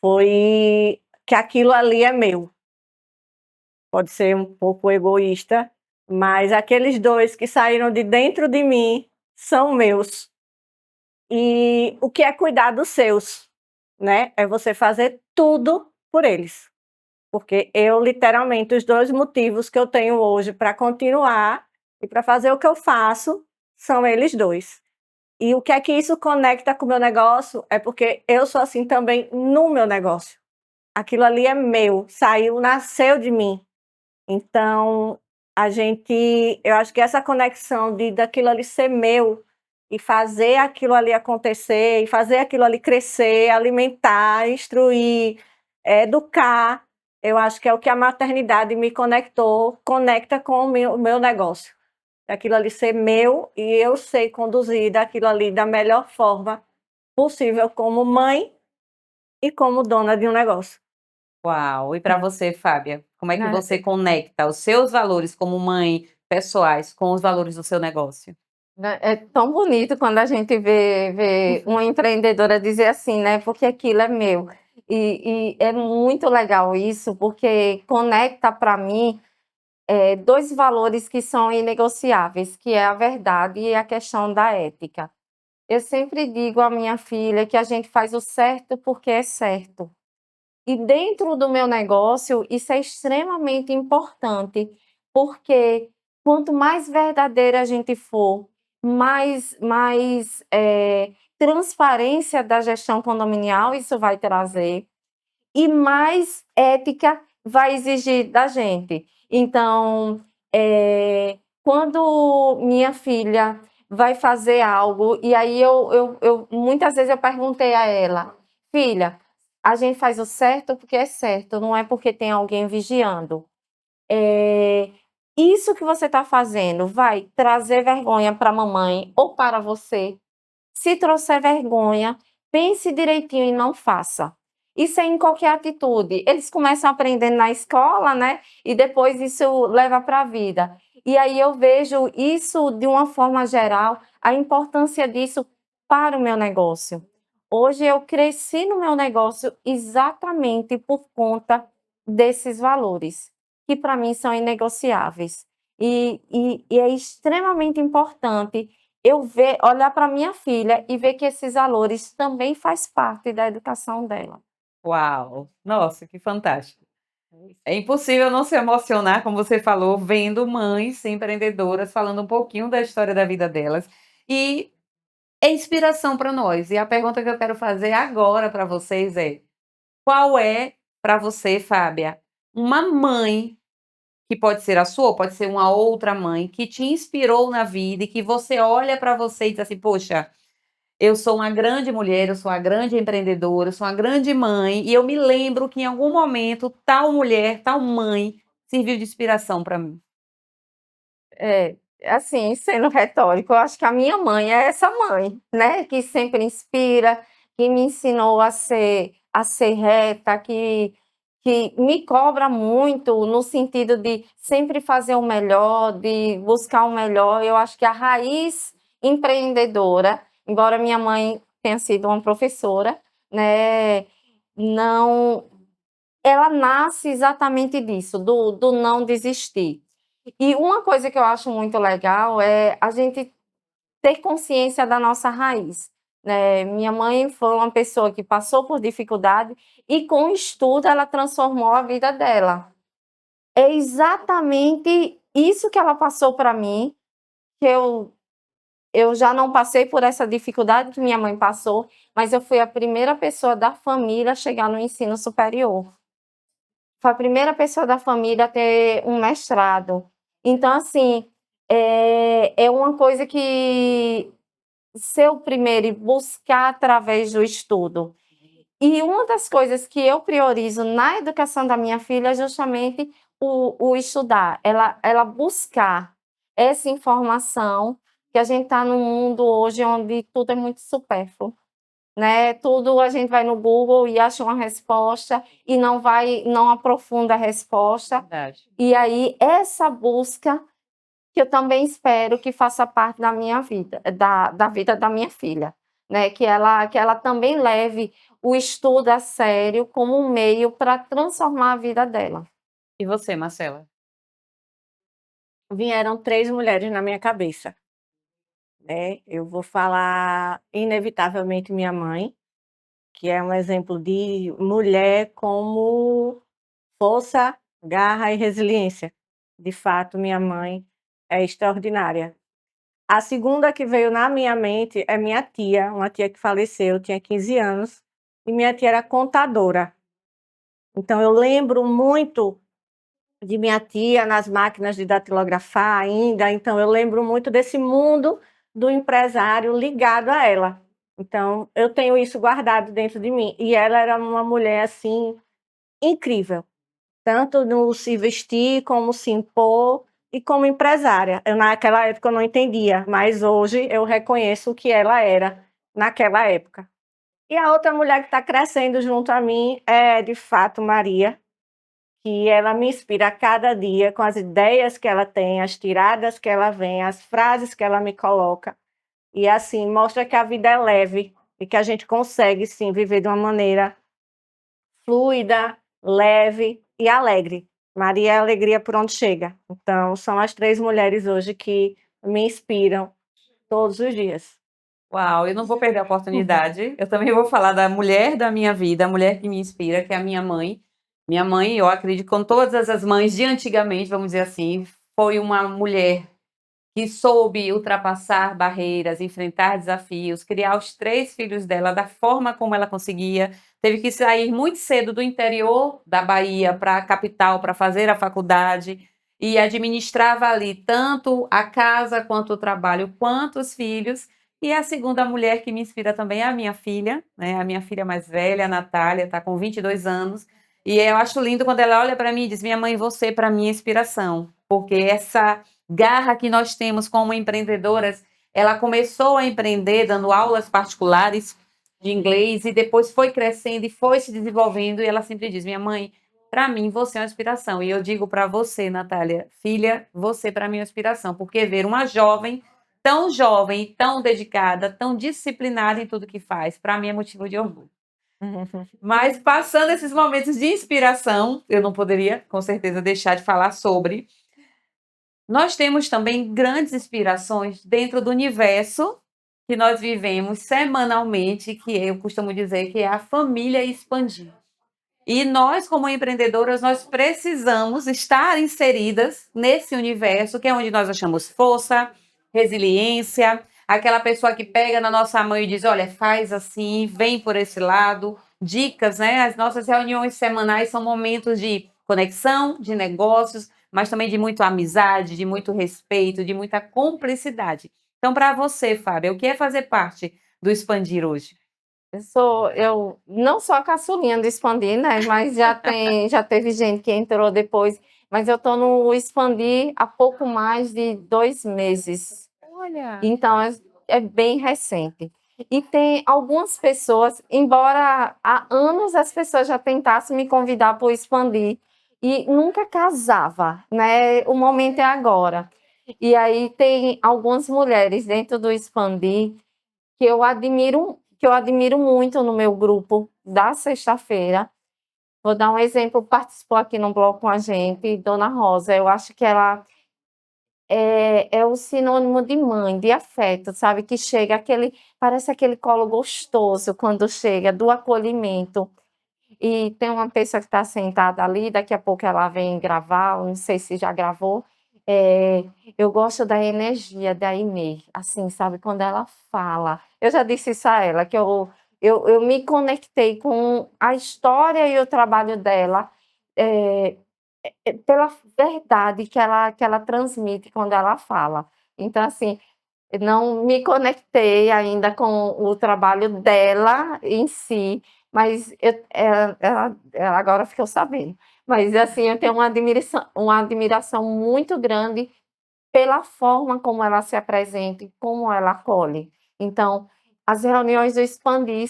foi que aquilo ali é meu. Pode ser um pouco egoísta, mas aqueles dois que saíram de dentro de mim são meus. E o que é cuidar dos seus, né? É você fazer tudo por eles. Porque eu, literalmente, os dois motivos que eu tenho hoje para continuar e para fazer o que eu faço são eles dois. E o que é que isso conecta com o meu negócio? É porque eu sou assim também no meu negócio. Aquilo ali é meu, saiu, nasceu de mim. Então, eu acho que essa conexão daquilo ali ser meu e fazer aquilo ali acontecer, e fazer aquilo ali crescer, alimentar, instruir, educar, eu acho que é o que a maternidade me conecta com o meu negócio. Aquilo ali ser meu e eu sei conduzir daquilo ali da melhor forma possível como mãe e como dona de um negócio. uau! E para você, Fábia, como é que Né, você conecta os seus valores como mãe, pessoais, com os valores do seu negócio? É tão bonito quando a gente vê uma empreendedora dizer assim, né? Porque aquilo é meu. E é muito legal isso, porque conecta para mim dois valores que são inegociáveis, que é a verdade e a questão da ética. Eu sempre digo à minha filha que a gente faz o certo porque é certo. E dentro do meu negócio, isso é extremamente importante, porque quanto mais verdadeira a gente for, mais transparência da gestão condominial isso vai trazer, e mais ética vai exigir da gente. Então, quando minha filha vai fazer algo, e aí muitas vezes eu perguntei a ela: filha, a gente faz o certo porque é certo, não é porque tem alguém vigiando. Isso que você está fazendo vai trazer vergonha para a mamãe ou para você? Se trouxer vergonha, pense direitinho e não faça. Isso é em qualquer atitude. Eles começam aprendendo na escola, né? E depois isso leva para a vida. E aí eu vejo isso de uma forma geral, a importância disso para o meu negócio. Hoje eu cresci no meu negócio exatamente por conta desses valores, que para mim são inegociáveis. E é extremamente importante eu olhar para minha filha e ver que esses valores também faz parte da educação dela. Uau! Nossa, que fantástico. É impossível não se emocionar, como você falou, vendo mães empreendedoras falando um pouquinho da história da vida delas. E é inspiração para nós. E a pergunta que eu quero fazer agora para vocês é: qual é para você, Fábia, uma mãe, que pode ser a sua, ou pode ser uma outra mãe, que te inspirou na vida e que você olha para você e diz assim, poxa, eu sou uma grande mulher, eu sou uma grande empreendedora, eu sou uma grande mãe, e eu me lembro que em algum momento tal mulher, tal mãe, serviu de inspiração para mim. É, assim, sendo retórico, eu acho que a minha mãe é essa mãe, né? Que sempre inspira, que me ensinou a ser reta, que me cobra muito no sentido de sempre fazer o melhor, de buscar o melhor. Eu acho que a raiz empreendedora, embora minha mãe tenha sido uma professora, né? Não, ela nasce exatamente disso, do não desistir. E uma coisa que eu acho muito legal é a gente ter consciência da nossa raiz, né. Minha mãe foi uma pessoa que passou por dificuldade e com o estudo ela transformou a vida dela. É exatamente isso que ela passou para mim, que eu já não passei por essa dificuldade que minha mãe passou, mas eu fui a primeira pessoa da família a chegar no ensino superior. Foi a primeira pessoa da família a ter um mestrado. Então, assim, é uma coisa que ser o primeiro e buscar através do estudo. E uma das coisas que eu priorizo na educação da minha filha é justamente o estudar, ela buscar essa informação, que a gente está num mundo hoje onde tudo é muito supérfluo, né? Tudo a gente vai no Google e acha uma resposta e não aprofunda a resposta. Verdade. E aí essa busca que eu também espero que faça parte da minha vida, da vida da minha filha, né? Que ela também leve o estudo a sério como um meio para transformar a vida dela. E você, Marcela? Vieram 3 mulheres na minha cabeça, né. Eu vou falar, inevitavelmente, minha mãe, que é um exemplo de mulher como força, garra e resiliência. De fato, minha mãe é extraordinária. A segunda que veio na minha mente é minha tia, uma tia que faleceu, eu tinha 15 anos, e minha tia era contadora. Então eu lembro muito de minha tia nas máquinas de datilografar ainda, então eu lembro muito desse mundo do empresário ligado a ela. Então eu tenho isso guardado dentro de mim, e ela era uma mulher, assim, incrível, tanto no se vestir, como se impor e como empresária. Eu naquela época eu não entendia, mas hoje eu reconheço o que ela era naquela época. E a outra mulher que está crescendo junto a mim é, de fato, Maria, que ela me inspira a cada dia com as ideias que ela tem, as tiradas que ela vem, as frases que ela me coloca. E assim, mostra que a vida é leve e que a gente consegue sim viver de uma maneira fluida, leve e alegre. Maria é alegria por onde chega. Então, são as 3 mulheres hoje que me inspiram todos os dias. Uau, eu não vou perder a oportunidade. Eu também vou falar da mulher da minha vida, a mulher que me inspira, que é a minha mãe. Minha mãe, eu acredito, com todas as mães de antigamente, vamos dizer assim, foi uma mulher que soube ultrapassar barreiras, enfrentar desafios, criar os 3 filhos dela da forma como ela conseguia. Teve que sair muito cedo do interior da Bahia para a capital para fazer a faculdade e administrava ali tanto a casa, quanto o trabalho, quanto os filhos. E a segunda mulher que me inspira também é a minha filha, né? A minha filha mais velha, a Natália, está com 22 anos. E eu acho lindo quando ela olha para mim e diz: minha mãe, você para mim é inspiração, porque essa garra que nós temos como empreendedoras, ela começou a empreender dando aulas particulares de inglês e depois foi crescendo e foi se desenvolvendo e ela sempre diz: minha mãe, para mim você é uma inspiração. E eu digo para você, Natália, filha, você para mim é uma inspiração, porque ver uma jovem, tão dedicada, tão disciplinada em tudo que faz, para mim é motivo de orgulho. Mas passando esses momentos de inspiração, eu não poderia, com certeza, deixar de falar sobre. Nós temos também grandes inspirações dentro do universo que nós vivemos semanalmente, que eu costumo dizer que é a família expandir. E nós, como empreendedoras, nós precisamos estar inseridas nesse universo, que é onde nós achamos força, resiliência, aquela pessoa que pega na nossa mão e diz, olha, faz assim, vem por esse lado, dicas, né? As nossas reuniões semanais são momentos de conexão, de negócios, mas também de muita amizade, de muito respeito, de muita cumplicidade. Então, para você, Fábio, o que é fazer parte do Expandir hoje? Eu não sou a caçulinha do Expandir, né? Mas já teve gente que entrou depois. Mas eu estou no Expandir há pouco mais de 2 meses. Olha, Então, é bem recente. E tem algumas pessoas, embora há anos as pessoas já tentassem me convidar para o Expandir, e nunca casava, né? O momento é agora. E aí tem algumas mulheres dentro do Expandir que eu admiro muito no meu grupo da sexta-feira. Vou dar um exemplo, participou aqui no bloco com a gente, Dona Rosa. Eu acho que ela é o sinônimo de mãe, de afeto, sabe? Que chega parece aquele colo gostoso quando chega, do acolhimento. E tem uma pessoa que está sentada ali, daqui a pouco ela vem gravar, eu não sei se já gravou. É, eu gosto da energia da Inê, assim, sabe? Quando ela fala. Eu já disse isso a ela, que eu me conectei com a história e o trabalho dela, é, pela verdade que ela transmite quando ela fala. Então, assim, eu não me conectei ainda com o trabalho dela em si, mas ela agora ficou sabendo. Mas, assim, eu tenho uma admiração muito grande pela forma como ela se apresenta e como ela acolhe. Então, as reuniões do Expandir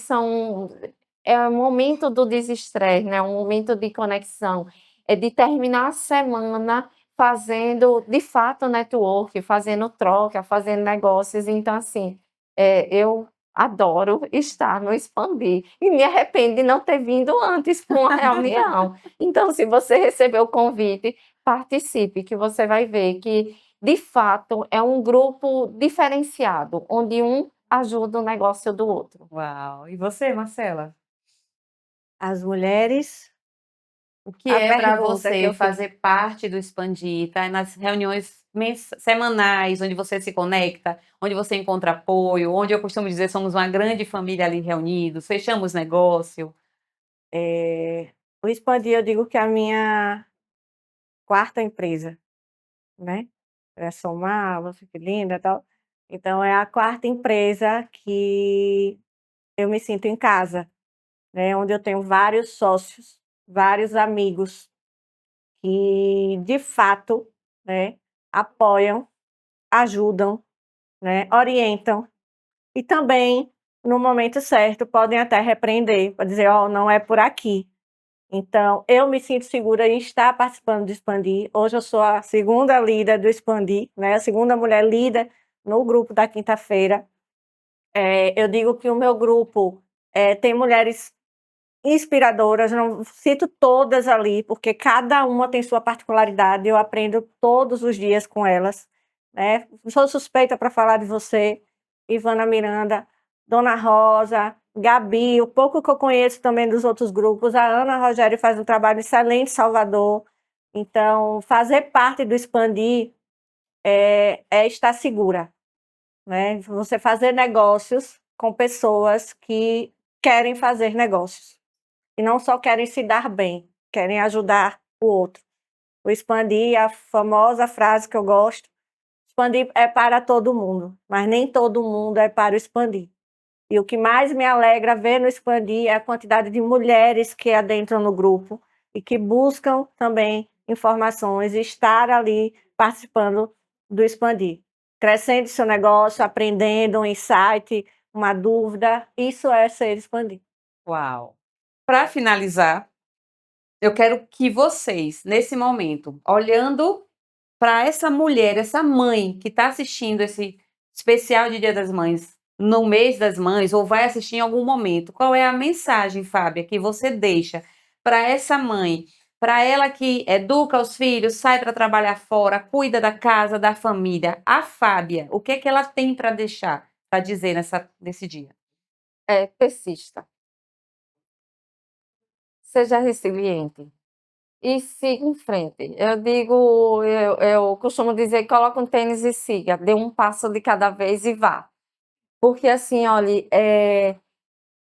é um momento do desestresse, né? Um momento de conexão, é de terminar a semana fazendo, de fato, network, fazendo troca, fazendo negócios. Então, assim, eu adoro estar no Expandir e me arrependo de não ter vindo antes para uma reunião. Então, se você recebeu o convite, participe, que você vai ver que, de fato, é um grupo diferenciado, onde um ajuda o negócio do outro. uau. E você, Marcela? As mulheres, O que a é para pergunta que você eu fiz. fazer parte do Expandir, tá? Nas reuniões semanais, onde você se conecta, onde você encontra apoio, onde eu costumo dizer somos uma grande família ali reunidos, fechamos negócio. O Expandir, eu digo que é a minha quarta empresa, né? É somar, você que linda e tal. Então, é a quarta empresa que eu me sinto em casa, né? Onde eu tenho vários sócios, vários amigos que, de fato, né, apoiam, ajudam, né, orientam e também, no momento certo, podem até repreender, para dizer, ó, não é por aqui. Então, eu me sinto segura em estar participando do Expandir. Hoje eu sou a segunda líder do Expandir, né? A segunda mulher líder no grupo da quinta-feira. Eu digo que o meu grupo tem mulheres inspiradoras, não cito todas ali, porque cada uma tem sua particularidade, eu aprendo todos os dias com elas, né? Sou suspeita para falar de você, Ivana Miranda, Dona Rosa, Gabi, o pouco que eu conheço também dos outros grupos, a Ana Rogério faz um trabalho excelente em Salvador, então fazer parte do Expandir é estar segura, né? Você fazer negócios com pessoas que querem fazer negócios e não só querem se dar bem, querem ajudar o outro. O Expandir, a famosa frase que eu gosto, Expandir é para todo mundo, mas nem todo mundo é para o Expandir. E o que mais me alegra ver no Expandir é a quantidade de mulheres que adentram no grupo e que buscam também informações e estar ali participando do Expandir. Crescendo seu negócio, aprendendo um insight, uma dúvida, isso é ser Expandir. Uau! Para finalizar, eu quero que vocês, nesse momento, olhando para essa mulher, essa mãe que está assistindo esse especial de Dia das Mães, no mês das mães, ou vai assistir em algum momento, qual é a mensagem, Fábia, que você deixa para essa mãe, para ela que educa os filhos, sai para trabalhar fora, cuida da casa, da família? A Fábia, o que é que ela tem para deixar, para dizer nesse dia? Persista. Seja resiliente e siga em frente. Eu costumo dizer, coloca um tênis e siga, dê um passo de cada vez e vá. Porque assim, olha,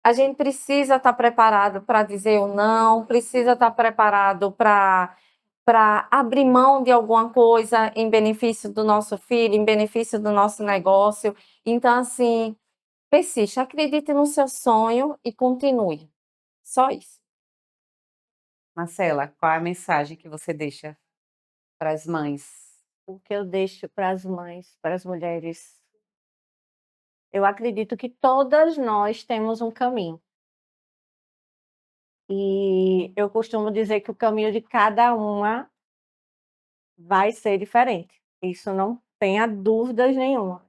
a gente precisa estar preparado para dizer o não, precisa estar preparado para abrir mão de alguma coisa em benefício do nosso filho, em benefício do nosso negócio. Então, assim, persista, acredite no seu sonho e continue. Só isso. Marcela, qual é a mensagem que você deixa para as mães? O que eu deixo para as mães, para as mulheres? Eu acredito que todas nós temos um caminho. E eu costumo dizer que o caminho de cada uma vai ser diferente. Isso não tenha dúvidas nenhuma.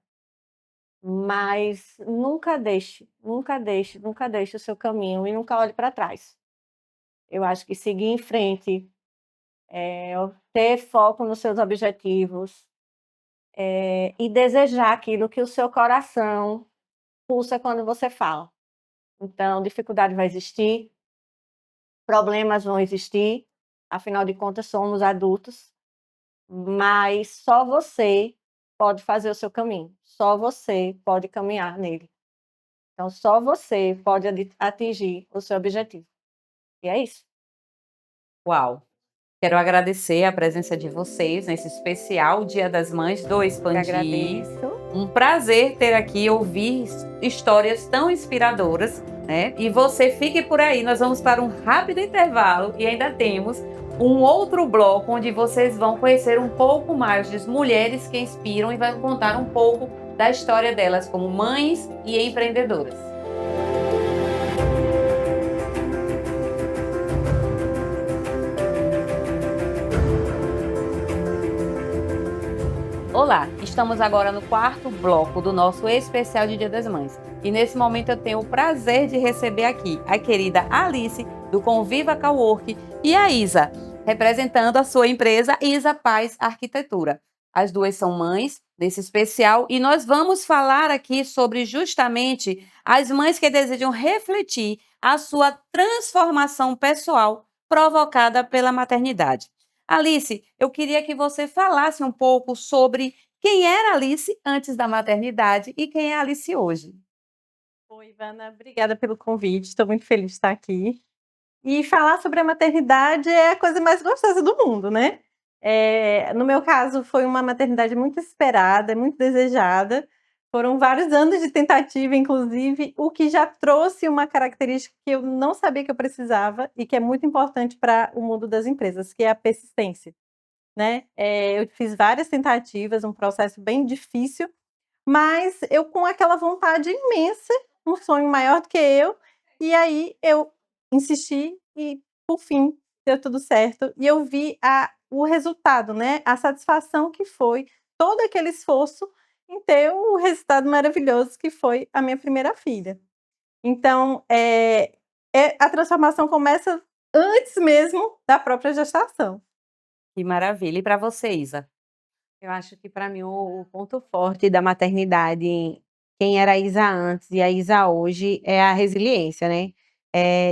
Mas nunca deixe, nunca deixe, nunca deixe o seu caminho e nunca olhe para trás. Eu acho que seguir em frente, ter foco nos seus objetivos, e desejar aquilo que o seu coração pulsa quando você fala. Então, dificuldade vai existir, problemas vão existir, afinal de contas, somos adultos, mas só você pode fazer o seu caminho, só você pode caminhar nele. Então, só você pode atingir o seu objetivo. E é isso. Uau! Quero agradecer a presença de vocês nesse especial Dia das Mães do Eu Expandir. agradeço. Um prazer ter aqui, ouvir histórias tão inspiradoras, né? E você fique por aí, nós vamos para um rápido intervalo e ainda temos um outro bloco onde vocês vão conhecer um pouco mais das mulheres que inspiram e vai contar um pouco da história delas como mães e empreendedoras. Olá, estamos agora no quarto bloco do nosso especial de Dia das Mães. E nesse momento eu tenho o prazer de receber aqui a querida Alice, do Conviva Cowork, e a Isa, representando a sua empresa Isa Paz Arquitetura. As duas são mães desse especial e nós vamos falar aqui sobre justamente as mães que desejam refletir a sua transformação pessoal provocada pela maternidade. Alice, eu queria que você falasse um pouco sobre quem era Alice antes da maternidade e quem é Alice hoje. Oi, Ivana, obrigada pelo convite, estou muito feliz de estar aqui. E falar sobre a maternidade é a coisa mais gostosa do mundo, né? No meu caso, foi uma maternidade muito esperada, muito desejada. Foram vários anos de tentativa, inclusive, o que já trouxe uma característica que eu não sabia que eu precisava e que é muito importante para o mundo das empresas, que é a persistência, né? Eu fiz várias tentativas, um processo bem difícil, mas eu com aquela vontade imensa, um sonho maior do que eu, e aí eu insisti e, por fim, deu tudo certo. E eu vi o resultado, né? A satisfação que foi todo aquele esforço em ter o resultado maravilhoso que foi a minha primeira filha. Então, a transformação começa antes mesmo da própria gestação. Que maravilha. E para você, Isa? Eu acho que para mim o ponto forte da maternidade, quem era a Isa antes e a Isa hoje, é a resiliência, né?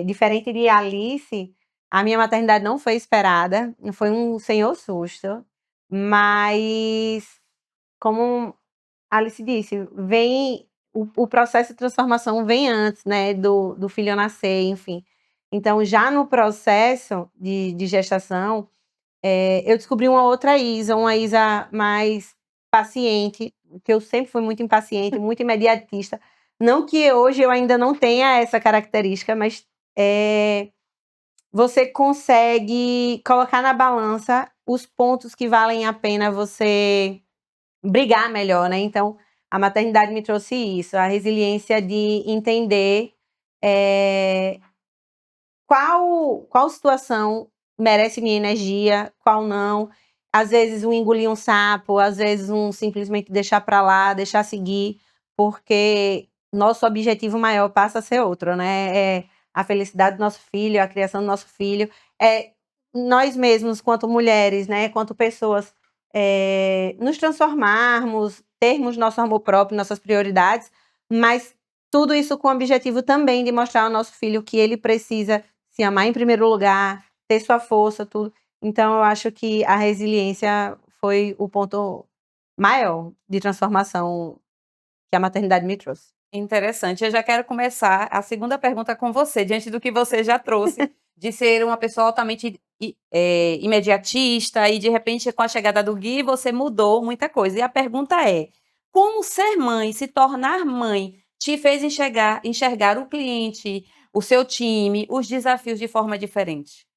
Diferente de Alice, a minha maternidade não foi esperada, foi um senhor susto, mas como Alice disse, vem o processo de transformação vem antes, né, do filho nascer, enfim. Então, já no processo de gestação, eu descobri uma Isa mais paciente, que eu sempre fui muito impaciente, muito imediatista. Não que hoje eu ainda não tenha essa característica, mas você consegue colocar na balança os pontos que valem a pena você brigar melhor, né? Então, a maternidade me trouxe isso, a resiliência de entender qual situação merece minha energia, qual não. Às vezes engolir um sapo, às vezes simplesmente deixar para lá, deixar seguir, porque nosso objetivo maior passa a ser outro, né? É a felicidade do nosso filho, a criação do nosso filho, nós mesmos, quanto mulheres, né? Quanto pessoas, nos transformarmos, termos nosso amor próprio, nossas prioridades, mas tudo isso com o objetivo também de mostrar ao nosso filho que ele precisa se amar em primeiro lugar, ter sua força, tudo. Então, eu acho que a resiliência foi o ponto maior de transformação que a maternidade me trouxe. Interessante. Eu já quero começar a segunda pergunta com você, diante do que você já trouxe, de ser uma pessoa altamente imediatista, e de repente, com a chegada do Gui, você mudou muita coisa. E a pergunta é: como ser mãe, se tornar mãe, te fez enxergar o cliente, o seu time, os desafios de forma diferente?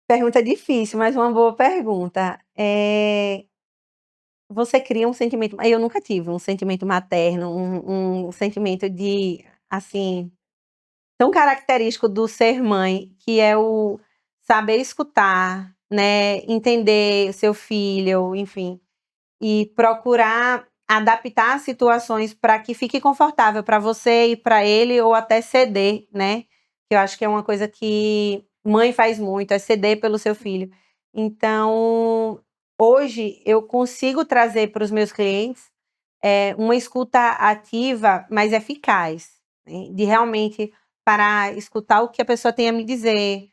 Pergunta difícil, mas uma boa pergunta. Você cria um sentimento. Eu nunca tive um sentimento materno, um sentimento de, assim, tão característico do ser mãe, que é o saber escutar, né? Entender o seu filho, enfim, e procurar adaptar as situações para que fique confortável para você e para ele, ou até ceder, né? Que eu acho que é uma coisa que mãe faz muito, é ceder pelo seu filho. Então, hoje eu consigo trazer para os meus clientes uma escuta ativa, mas eficaz, né? De realmente parar, escutar o que a pessoa tem a me dizer,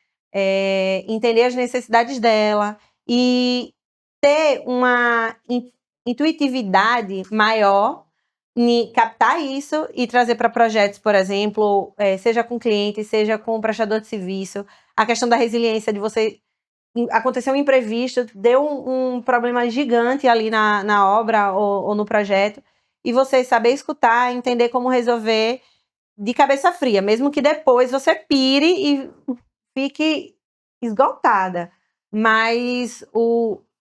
entender as necessidades dela e ter uma intuitividade maior em captar isso e trazer para projetos, por exemplo, seja com cliente, seja com o prestador de serviço. A questão da resiliência, de você aconteceu um imprevisto, deu um problema gigante ali na obra ou no projeto, e você saber escutar, entender como resolver de cabeça fria, mesmo que depois você pire e fique esgotada, mas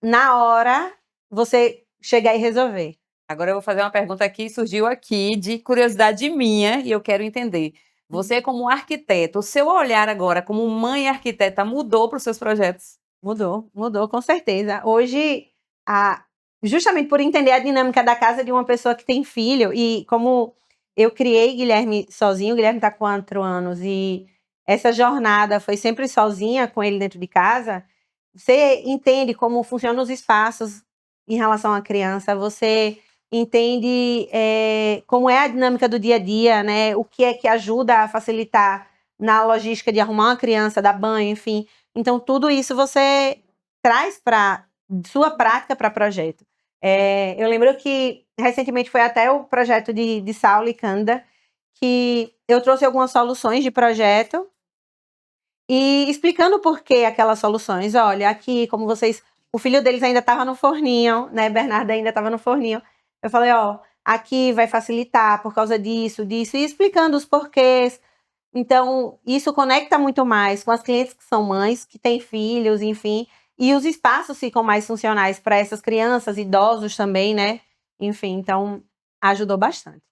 na hora você chegar e resolver. Agora eu vou fazer uma pergunta que surgiu aqui de curiosidade minha e eu quero entender. Você, como arquiteto, o seu olhar agora como mãe arquiteta mudou para os seus projetos? Mudou com certeza. Hoje, justamente por entender a dinâmica da casa de uma pessoa que tem filho, e como eu criei Guilherme sozinho, o Guilherme está com 4 anos, e essa jornada foi sempre sozinha com ele dentro de casa, você entende como funcionam os espaços em relação à criança, você entende como é a dinâmica do dia a dia, né? O que é que ajuda a facilitar na logística de arrumar uma criança, dar banho, enfim. Então, tudo isso você traz para sua prática para projeto. Eu lembro que recentemente foi até o projeto de Saulo e Canda, que eu trouxe algumas soluções de projeto e explicando por que aquelas soluções. Olha, aqui, como vocês... O filho deles ainda estava no forninho, né? Bernardo ainda estava no forninho. Eu falei, ó, aqui vai facilitar por causa disso, disso, e explicando os porquês. Então, isso conecta muito mais com as clientes que são mães, que têm filhos, enfim, e os espaços ficam mais funcionais para essas crianças, idosos também, né? Enfim, então, ajudou bastante.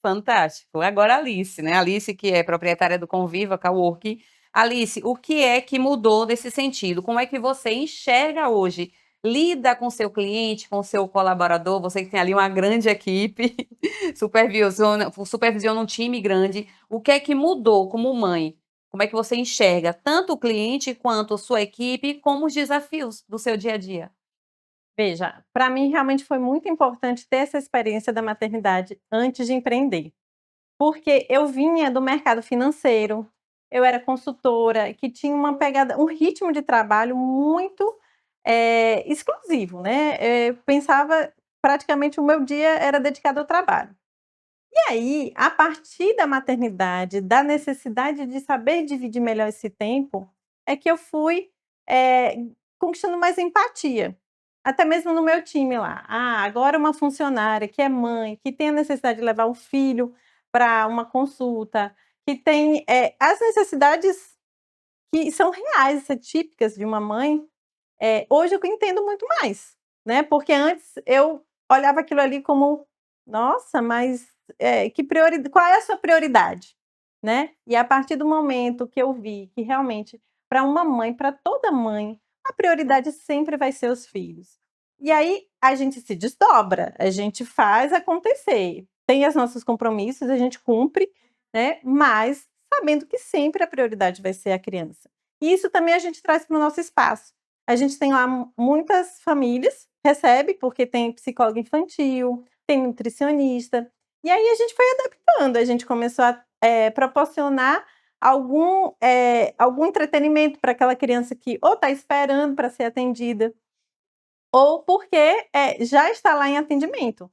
Fantástico. Agora a Alice, né? Alice, que é proprietária do Conviva Coworking. Alice, o que é que mudou nesse sentido? Como é que você enxerga hoje? Lida com seu cliente, com seu colaborador, você que tem ali uma grande equipe, supervisiona um time grande. O que é que mudou como mãe? Como é que você enxerga tanto o cliente quanto a sua equipe, como os desafios do seu dia a dia? Veja, para mim realmente foi muito importante ter essa experiência da maternidade antes de empreender, porque eu vinha do mercado financeiro, eu era consultora, que tinha uma pegada, um ritmo de trabalho muito exclusivo, né? Eu pensava, praticamente o meu dia era dedicado ao trabalho. E aí, a partir da maternidade, da necessidade de saber dividir melhor esse tempo, é que eu fui conquistando mais empatia. Até mesmo no meu time lá. Agora uma funcionária que é mãe, que tem a necessidade de levar um filho para uma consulta, que tem as necessidades que são reais, típicas de uma mãe, hoje eu entendo muito mais, né? Porque antes eu olhava aquilo ali como, nossa, mas qual é a sua prioridade, né? E a partir do momento que eu vi que realmente, para uma mãe, para toda mãe, a prioridade sempre vai ser os filhos. E aí a gente se desdobra, a gente faz acontecer. Tem os nossos compromissos, a gente cumpre, né? Mas sabendo que sempre a prioridade vai ser a criança. E isso também a gente traz para o nosso espaço. A gente tem lá muitas famílias, recebe, porque tem psicólogo infantil, tem nutricionista. E aí a gente foi adaptando, a gente começou a proporcionar algum entretenimento para aquela criança que ou está esperando para ser atendida, ou porque já está lá em atendimento.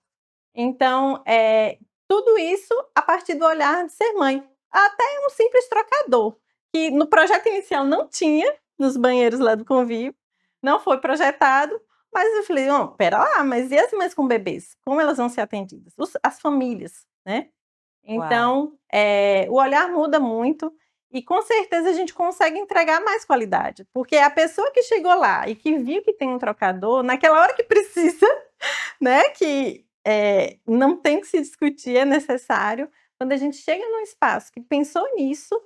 Então, Tudo isso a partir do olhar de ser mãe. Até um simples trocador, que no projeto inicial não tinha, nos banheiros lá do convívio, não foi projetado, mas eu falei, ó, pera lá, mas e as mães com bebês? Como elas vão ser atendidas? As famílias, né? Então, o olhar muda muito e com certeza a gente consegue entregar mais qualidade, porque a pessoa que chegou lá e que viu que tem um trocador, naquela hora que precisa, né, que não tem que se discutir, é necessário, quando a gente chega num espaço que pensou nisso,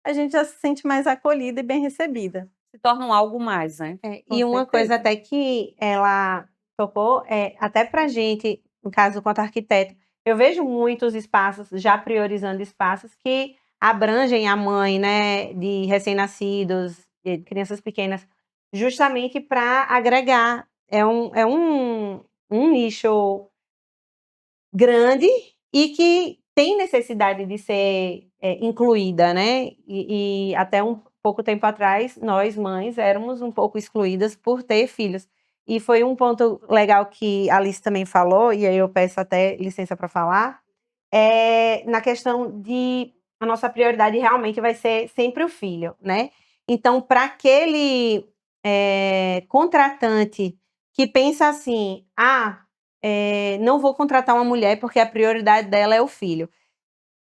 a gente já se sente mais acolhida e bem recebida. Se torna um algo mais, né? E uma coisa até que ela tocou, até pra gente, no caso, quanto arquiteto, eu vejo muitos espaços, já priorizando espaços que abrangem a mãe, né, de recém-nascidos, de crianças pequenas, justamente para agregar. É um nicho grande e que tem necessidade de ser incluída, né? E até um pouco tempo atrás, nós mães éramos um pouco excluídas por ter filhos. E foi um ponto legal que a Alice também falou, e aí eu peço até licença para falar, na questão de a nossa prioridade realmente vai ser sempre o filho, né? Então, para aquele contratante que pensa assim, não vou contratar uma mulher porque a prioridade dela é o filho,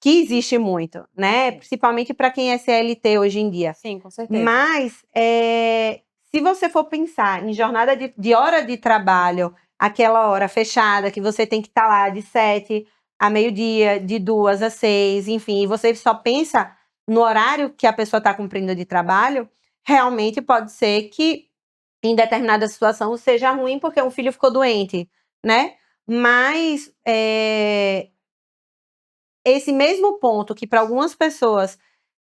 que existe muito, né? Principalmente para quem é CLT hoje em dia. Sim, com certeza. Mas, se você for pensar em jornada de hora de trabalho, aquela hora fechada, que você tem que estar lá de 7 a meio-dia, de 2 às 6, enfim, e você só pensa no horário que a pessoa está cumprindo de trabalho, realmente pode ser que em determinada situação seja ruim porque um filho ficou doente, né? Mas esse mesmo ponto que para algumas pessoas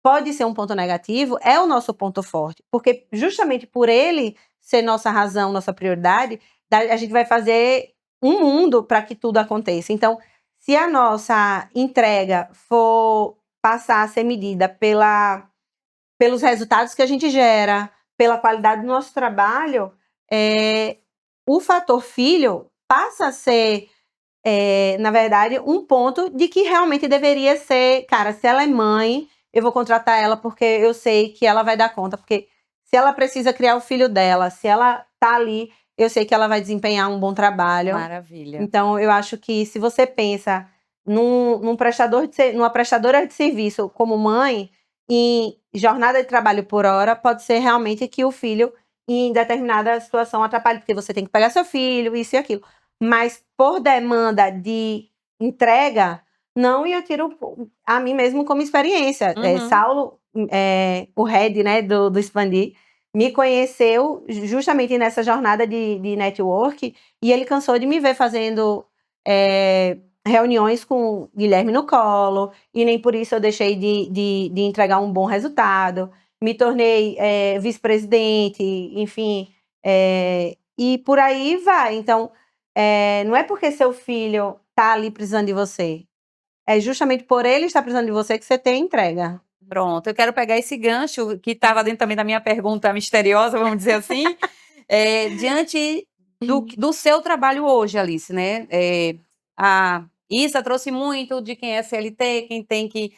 pode ser um ponto negativo, é o nosso ponto forte. Porque justamente por ele ser nossa razão, nossa prioridade, a gente vai fazer um mundo para que tudo aconteça. Então, se a nossa entrega for passar a ser medida pelos resultados que a gente gera, pela qualidade do nosso trabalho, o fator filho passa a ser, na verdade, um ponto de que realmente deveria ser, cara, se ela é mãe, eu vou contratar ela porque eu sei que ela vai dar conta, porque se ela precisa criar o filho dela, se ela tá ali, eu sei que ela vai desempenhar um bom trabalho. Maravilha. Então, eu acho que se você pensa numa prestadora de serviço como mãe, em jornada de trabalho por hora, pode ser realmente que o filho, em determinada situação, atrapalhe, porque você tem que pegar seu filho, isso e aquilo. Mas por demanda de entrega, não, e eu tiro a mim mesmo como experiência. Saulo, o head, né, do Expandir, me conheceu justamente nessa jornada de network, e ele cansou de me ver fazendo reuniões com Guilherme no colo, e nem por isso eu deixei de entregar um bom resultado. Me tornei vice-presidente, enfim, e por aí vai. Então, não é porque seu filho está ali precisando de você, é justamente por ele estar precisando de você que você tem entrega. Pronto, eu quero pegar esse gancho que estava dentro também da minha pergunta misteriosa, vamos dizer assim, diante do seu trabalho hoje, Alice, né? A Issa trouxe muito de quem é CLT, quem tem que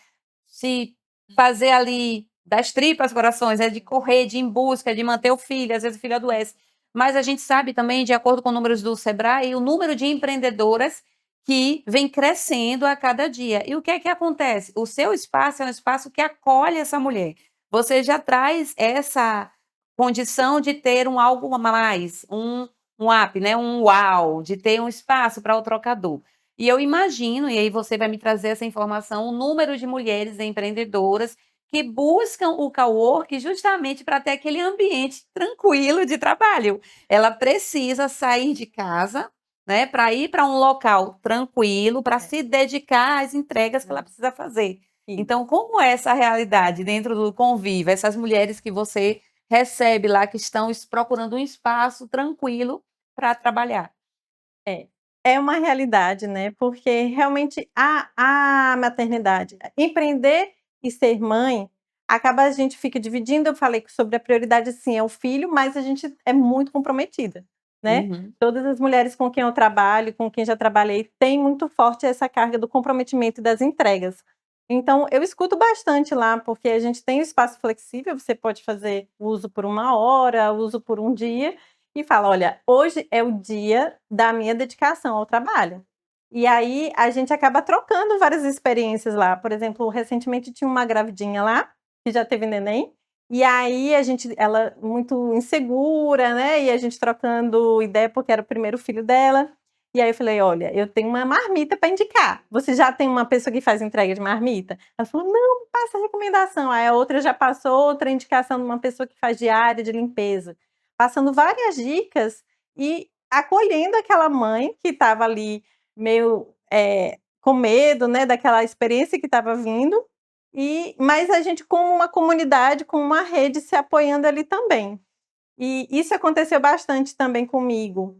se fazer ali das tripas corações, de correr, de ir em busca, de manter o filho, às vezes o filho adoece. Mas a gente sabe também, de acordo com números do Sebrae, o número de empreendedoras que vem crescendo a cada dia. E o que é que acontece? O seu espaço é um espaço que acolhe essa mulher. Você já traz essa condição de ter um algo a mais, um up, né? Um uau, de ter um espaço para o trocador. E eu imagino, e aí você vai me trazer essa informação, o número de mulheres empreendedoras que buscam o cowork justamente para ter aquele ambiente tranquilo de trabalho. Ela precisa sair de casa, né, para ir para um local tranquilo, para se dedicar às entregas que ela precisa fazer. Então, como é essa realidade dentro do convívio? Essas mulheres que você recebe lá, que estão procurando um espaço tranquilo para trabalhar. É uma realidade, né? Porque realmente a maternidade, empreender e ser mãe, acaba a gente fica dividindo. Eu falei sobre a prioridade, sim, é o filho, mas a gente é muito comprometida, né? Uhum. Todas as mulheres com quem eu trabalho, com quem já trabalhei, têm muito forte essa carga do comprometimento e das entregas. Então, eu escuto bastante lá, porque a gente tem o espaço flexível, você pode fazer uso por 1 hora, uso por um dia, e fala, olha, hoje é o dia da minha dedicação ao trabalho. E aí, a gente acaba trocando várias experiências lá. Por exemplo, recentemente tinha uma gravidinha lá, que já teve neném, e aí ela muito insegura, né? E a gente trocando ideia porque era o primeiro filho dela. E aí eu falei, olha, eu tenho uma marmita para indicar. Você já tem uma pessoa que faz entrega de marmita? Ela falou, não, passa a recomendação. Aí a outra já passou outra indicação de uma pessoa que faz diária de limpeza. Passando várias dicas e acolhendo aquela mãe que estava ali meio com medo, né, daquela experiência que estava vindo. Mas a gente com uma comunidade, com uma rede se apoiando ali também. E isso aconteceu bastante também comigo,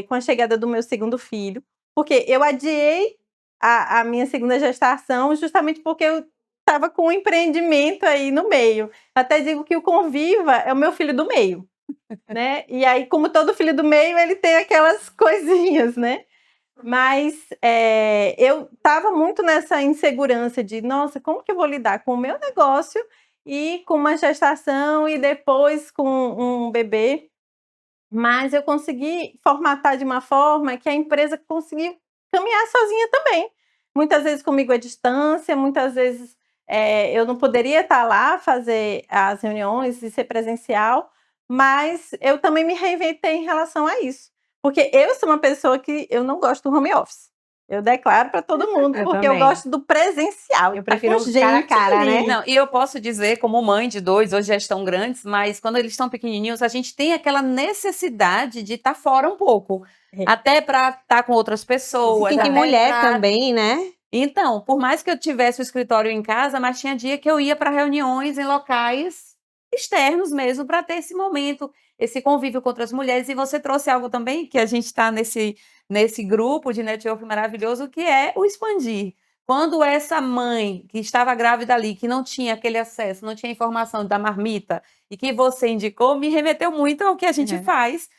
com a chegada do meu segundo filho, porque eu adiei a minha segunda gestação justamente porque eu estava com um empreendimento aí no meio. Até digo que o Conviva é o meu filho do meio, né? E aí, como todo filho do meio, ele tem aquelas coisinhas, né? Mas eu estava muito nessa insegurança de, nossa, como que eu vou lidar com o meu negócio e com uma gestação e depois com um bebê? Mas eu consegui formatar de uma forma que a empresa conseguiu caminhar sozinha também. Muitas vezes comigo à distância, muitas vezes eu não poderia estar lá, fazer as reuniões e ser presencial, mas eu também me reinventei em relação a isso. Porque eu sou uma pessoa que eu não gosto do home office. Eu declaro para todo mundo, Eu porque eu também. gosto do presencial. Eu tá com prefiro cara a gente cara, ali. né? Não, e eu posso dizer, como mãe de 2, hoje já estão grandes, mas quando eles estão pequenininhos, a gente tem aquela necessidade de estar fora um pouco. É. Até para estar com outras Se pessoas. sentir até mulher pra- também, né? Então, por mais que eu tivesse o escritório em casa, mas tinha dia que eu ia para reuniões em locais externos mesmo, para ter esse momento, esse convívio com outras mulheres. E você trouxe algo também, que a gente está nesse grupo de network maravilhoso, que é o expandir. Quando essa mãe que estava grávida ali, que não tinha aquele acesso, não tinha informação da marmita, e que você indicou, me remeteu muito ao que a gente faz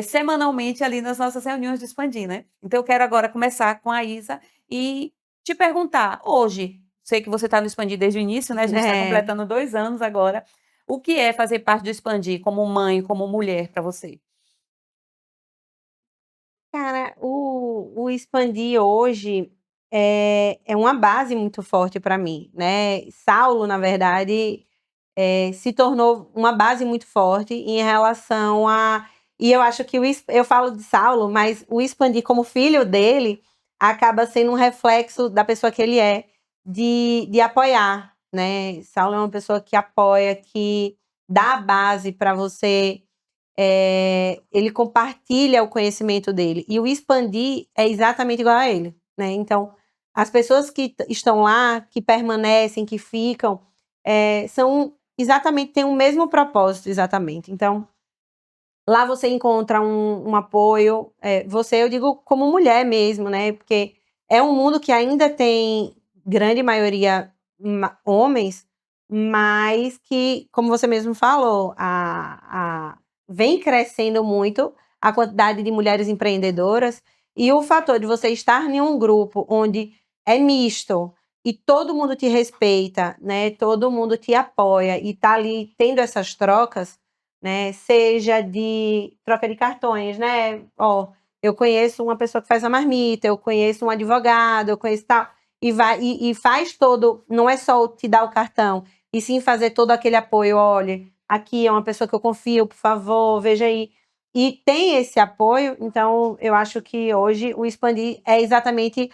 semanalmente ali nas nossas reuniões de expandir, né? Então, eu quero agora começar com a Isa e te perguntar, hoje, sei que você está no Expandir desde o início, né? A gente está completando 2 anos agora. O que é fazer parte do Expandir como mãe, como mulher para você? Cara, o expandir hoje é uma base muito forte para mim, né? Saulo, na verdade, se tornou uma base muito forte em relação a. E eu acho que eu falo de Saulo, mas o expandir como filho dele acaba sendo um reflexo da pessoa que ele é, de apoiar, né? Saulo é uma pessoa que apoia, que dá a base para você. Ele compartilha o conhecimento dele. E o expandir é exatamente igual a ele, né? Então, as pessoas que estão lá, que permanecem, que ficam, são exatamente, têm o mesmo propósito, exatamente. Então, lá você encontra um apoio, você, eu digo como mulher mesmo, né? Porque é um mundo que ainda tem grande maioria homens, mas que, como você mesmo falou, vem crescendo muito a quantidade de mulheres empreendedoras e o fator de você estar em um grupo onde é misto e todo mundo te respeita, né? Todo mundo te apoia e tá ali tendo essas trocas, né? Seja de troca de cartões, né? Ó, eu conheço uma pessoa que faz a marmita, eu conheço um advogado, eu conheço tal, e faz todo, não é só te dar o cartão, e sim fazer todo aquele apoio, olha, aqui é uma pessoa que eu confio, por favor, veja aí. E tem esse apoio, então eu acho que hoje o expandir é exatamente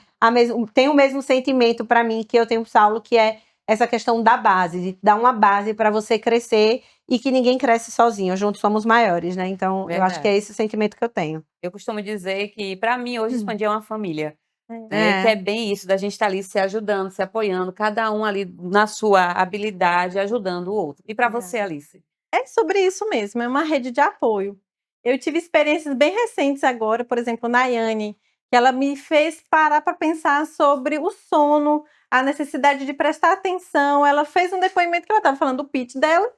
tem o mesmo sentimento para mim que eu tenho com o Saulo, que é essa questão da base, de dar uma base para você crescer e que ninguém cresce sozinho, juntos somos maiores, né? Então, eu acho que é esse o sentimento que eu tenho. Eu costumo dizer que, para mim, hoje Expandir é uma família. Né? Que é bem isso, da gente estar ali se ajudando, se apoiando, cada um ali na sua habilidade, ajudando o outro. E para você, Alice? É sobre isso mesmo, é uma rede de apoio. Eu tive experiências bem recentes agora, por exemplo, Nayane, que ela me fez parar para pensar sobre o sono, a necessidade de prestar atenção. Ela fez um depoimento que ela estava falando do pitch dela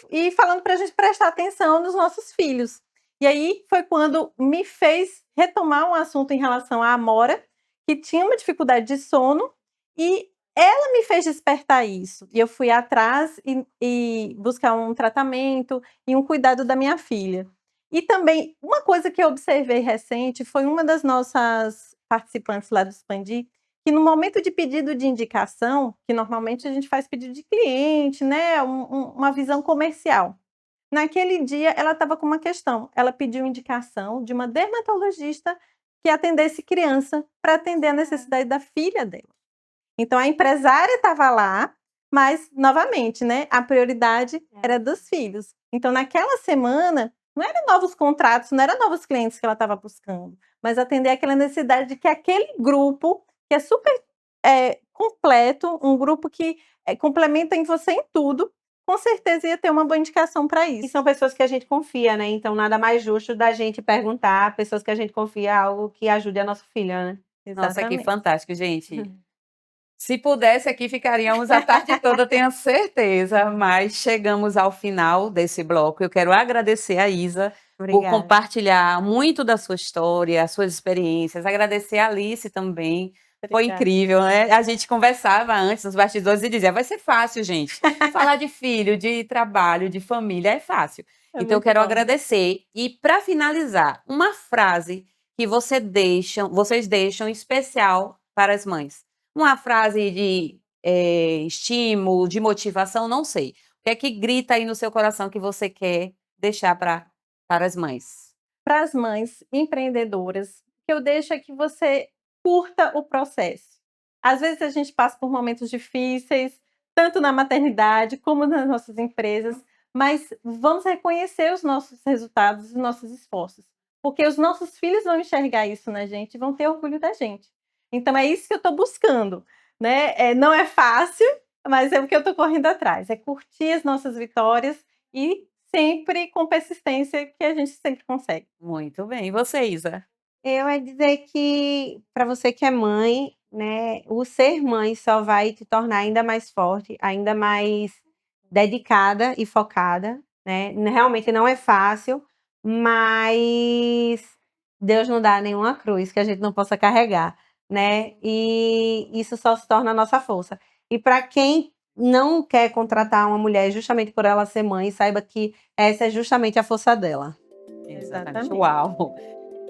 e falando para a gente prestar atenção nos nossos filhos. E aí foi quando me fez retomar um assunto em relação à Amora, que tinha uma dificuldade de sono, e ela me fez despertar isso. E eu fui atrás e buscar um tratamento e um cuidado da minha filha. E também, uma coisa que eu observei recente foi uma das nossas participantes lá do Expandir, que no momento de pedido de indicação, que normalmente a gente faz pedido de cliente, né, uma visão comercial. Naquele dia, ela estava com uma questão. Ela pediu indicação de uma dermatologista que atendesse criança para atender a necessidade da filha dela. Então, a empresária estava lá, mas, novamente, né, a prioridade era dos filhos. Então, naquela semana, não eram novos contratos, não eram novos clientes que ela estava buscando, mas atender aquela necessidade de que aquele grupo, que é super completo, um grupo que complementa em você em tudo, com certeza ia ter uma boa indicação para E isso. são pessoas que a gente confia, né? Então, nada mais justo da gente perguntar a pessoas que a gente confia algo que ajude a nossa filha, né? Nossa, que Exatamente. fantástico, gente. Se pudesse, aqui ficaríamos a tarde toda, tenho certeza, mas chegamos ao final desse bloco. Eu quero agradecer a Isa por Obrigada. compartilhar muito da sua história, as suas experiências. Agradecer a Alice também. Foi Obrigada. incrível, né? A gente conversava antes nos bastidores e dizia, vai ser fácil, gente. Falar de filho, de trabalho, de família é fácil. É Então, eu muito quero bom. agradecer. E, para finalizar, uma frase que vocês deixam especial para as mães. Uma frase de estímulo, de motivação, não sei. O que é que grita aí no seu coração que você quer deixar para as mães? Para as mães empreendedoras, o que eu deixo é que você curta o processo. Às vezes a gente passa por momentos difíceis, tanto na maternidade como nas nossas empresas, mas vamos reconhecer os nossos resultados, os nossos esforços, porque os nossos filhos vão enxergar isso na gente e vão ter orgulho da gente. Então é isso que eu estou buscando, né? Não é fácil, mas é o que eu estou correndo atrás, é curtir as nossas vitórias e sempre com persistência que a gente sempre consegue. Muito bem. E você, Isa? Eu ia dizer que, para você que é mãe, né, o ser mãe só vai te tornar ainda mais forte, ainda mais dedicada e focada, né? Realmente não é fácil, mas Deus não dá nenhuma cruz que a gente não possa carregar, né? E isso só se torna a nossa força. E para quem não quer contratar uma mulher justamente por ela ser mãe, saiba que essa é justamente a força dela. Exatamente. Uau!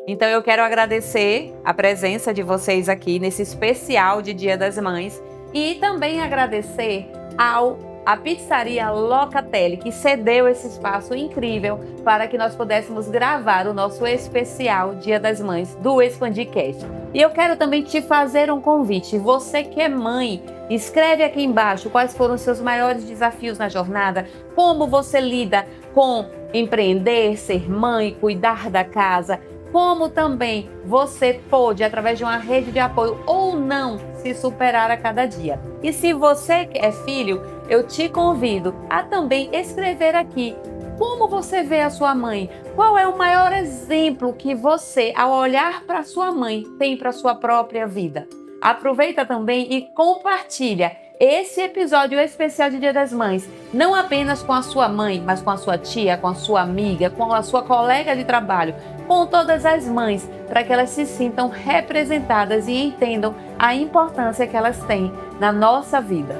Então eu quero agradecer a presença de vocês aqui nesse especial de Dia das Mães e também agradecer à pizzaria Locatelli, que cedeu esse espaço incrível para que nós pudéssemos gravar o nosso especial Dia das Mães do ExpandiCast. E eu quero também te fazer um convite. Você que é mãe, escreve aqui embaixo quais foram os seus maiores desafios na jornada, como você lida com empreender, ser mãe, cuidar da casa, como também você pode, através de uma rede de apoio ou não, se superar a cada dia. E se você é filho, eu te convido a também escrever aqui como você vê a sua mãe. Qual é o maior exemplo que você, ao olhar para sua mãe, tem para sua própria vida? Aproveita também e compartilha esse episódio especial de Dia das Mães, não apenas com a sua mãe, mas com a sua tia, com a sua amiga, com a sua colega de trabalho, com todas as mães, para que elas se sintam representadas e entendam a importância que elas têm na nossa vida.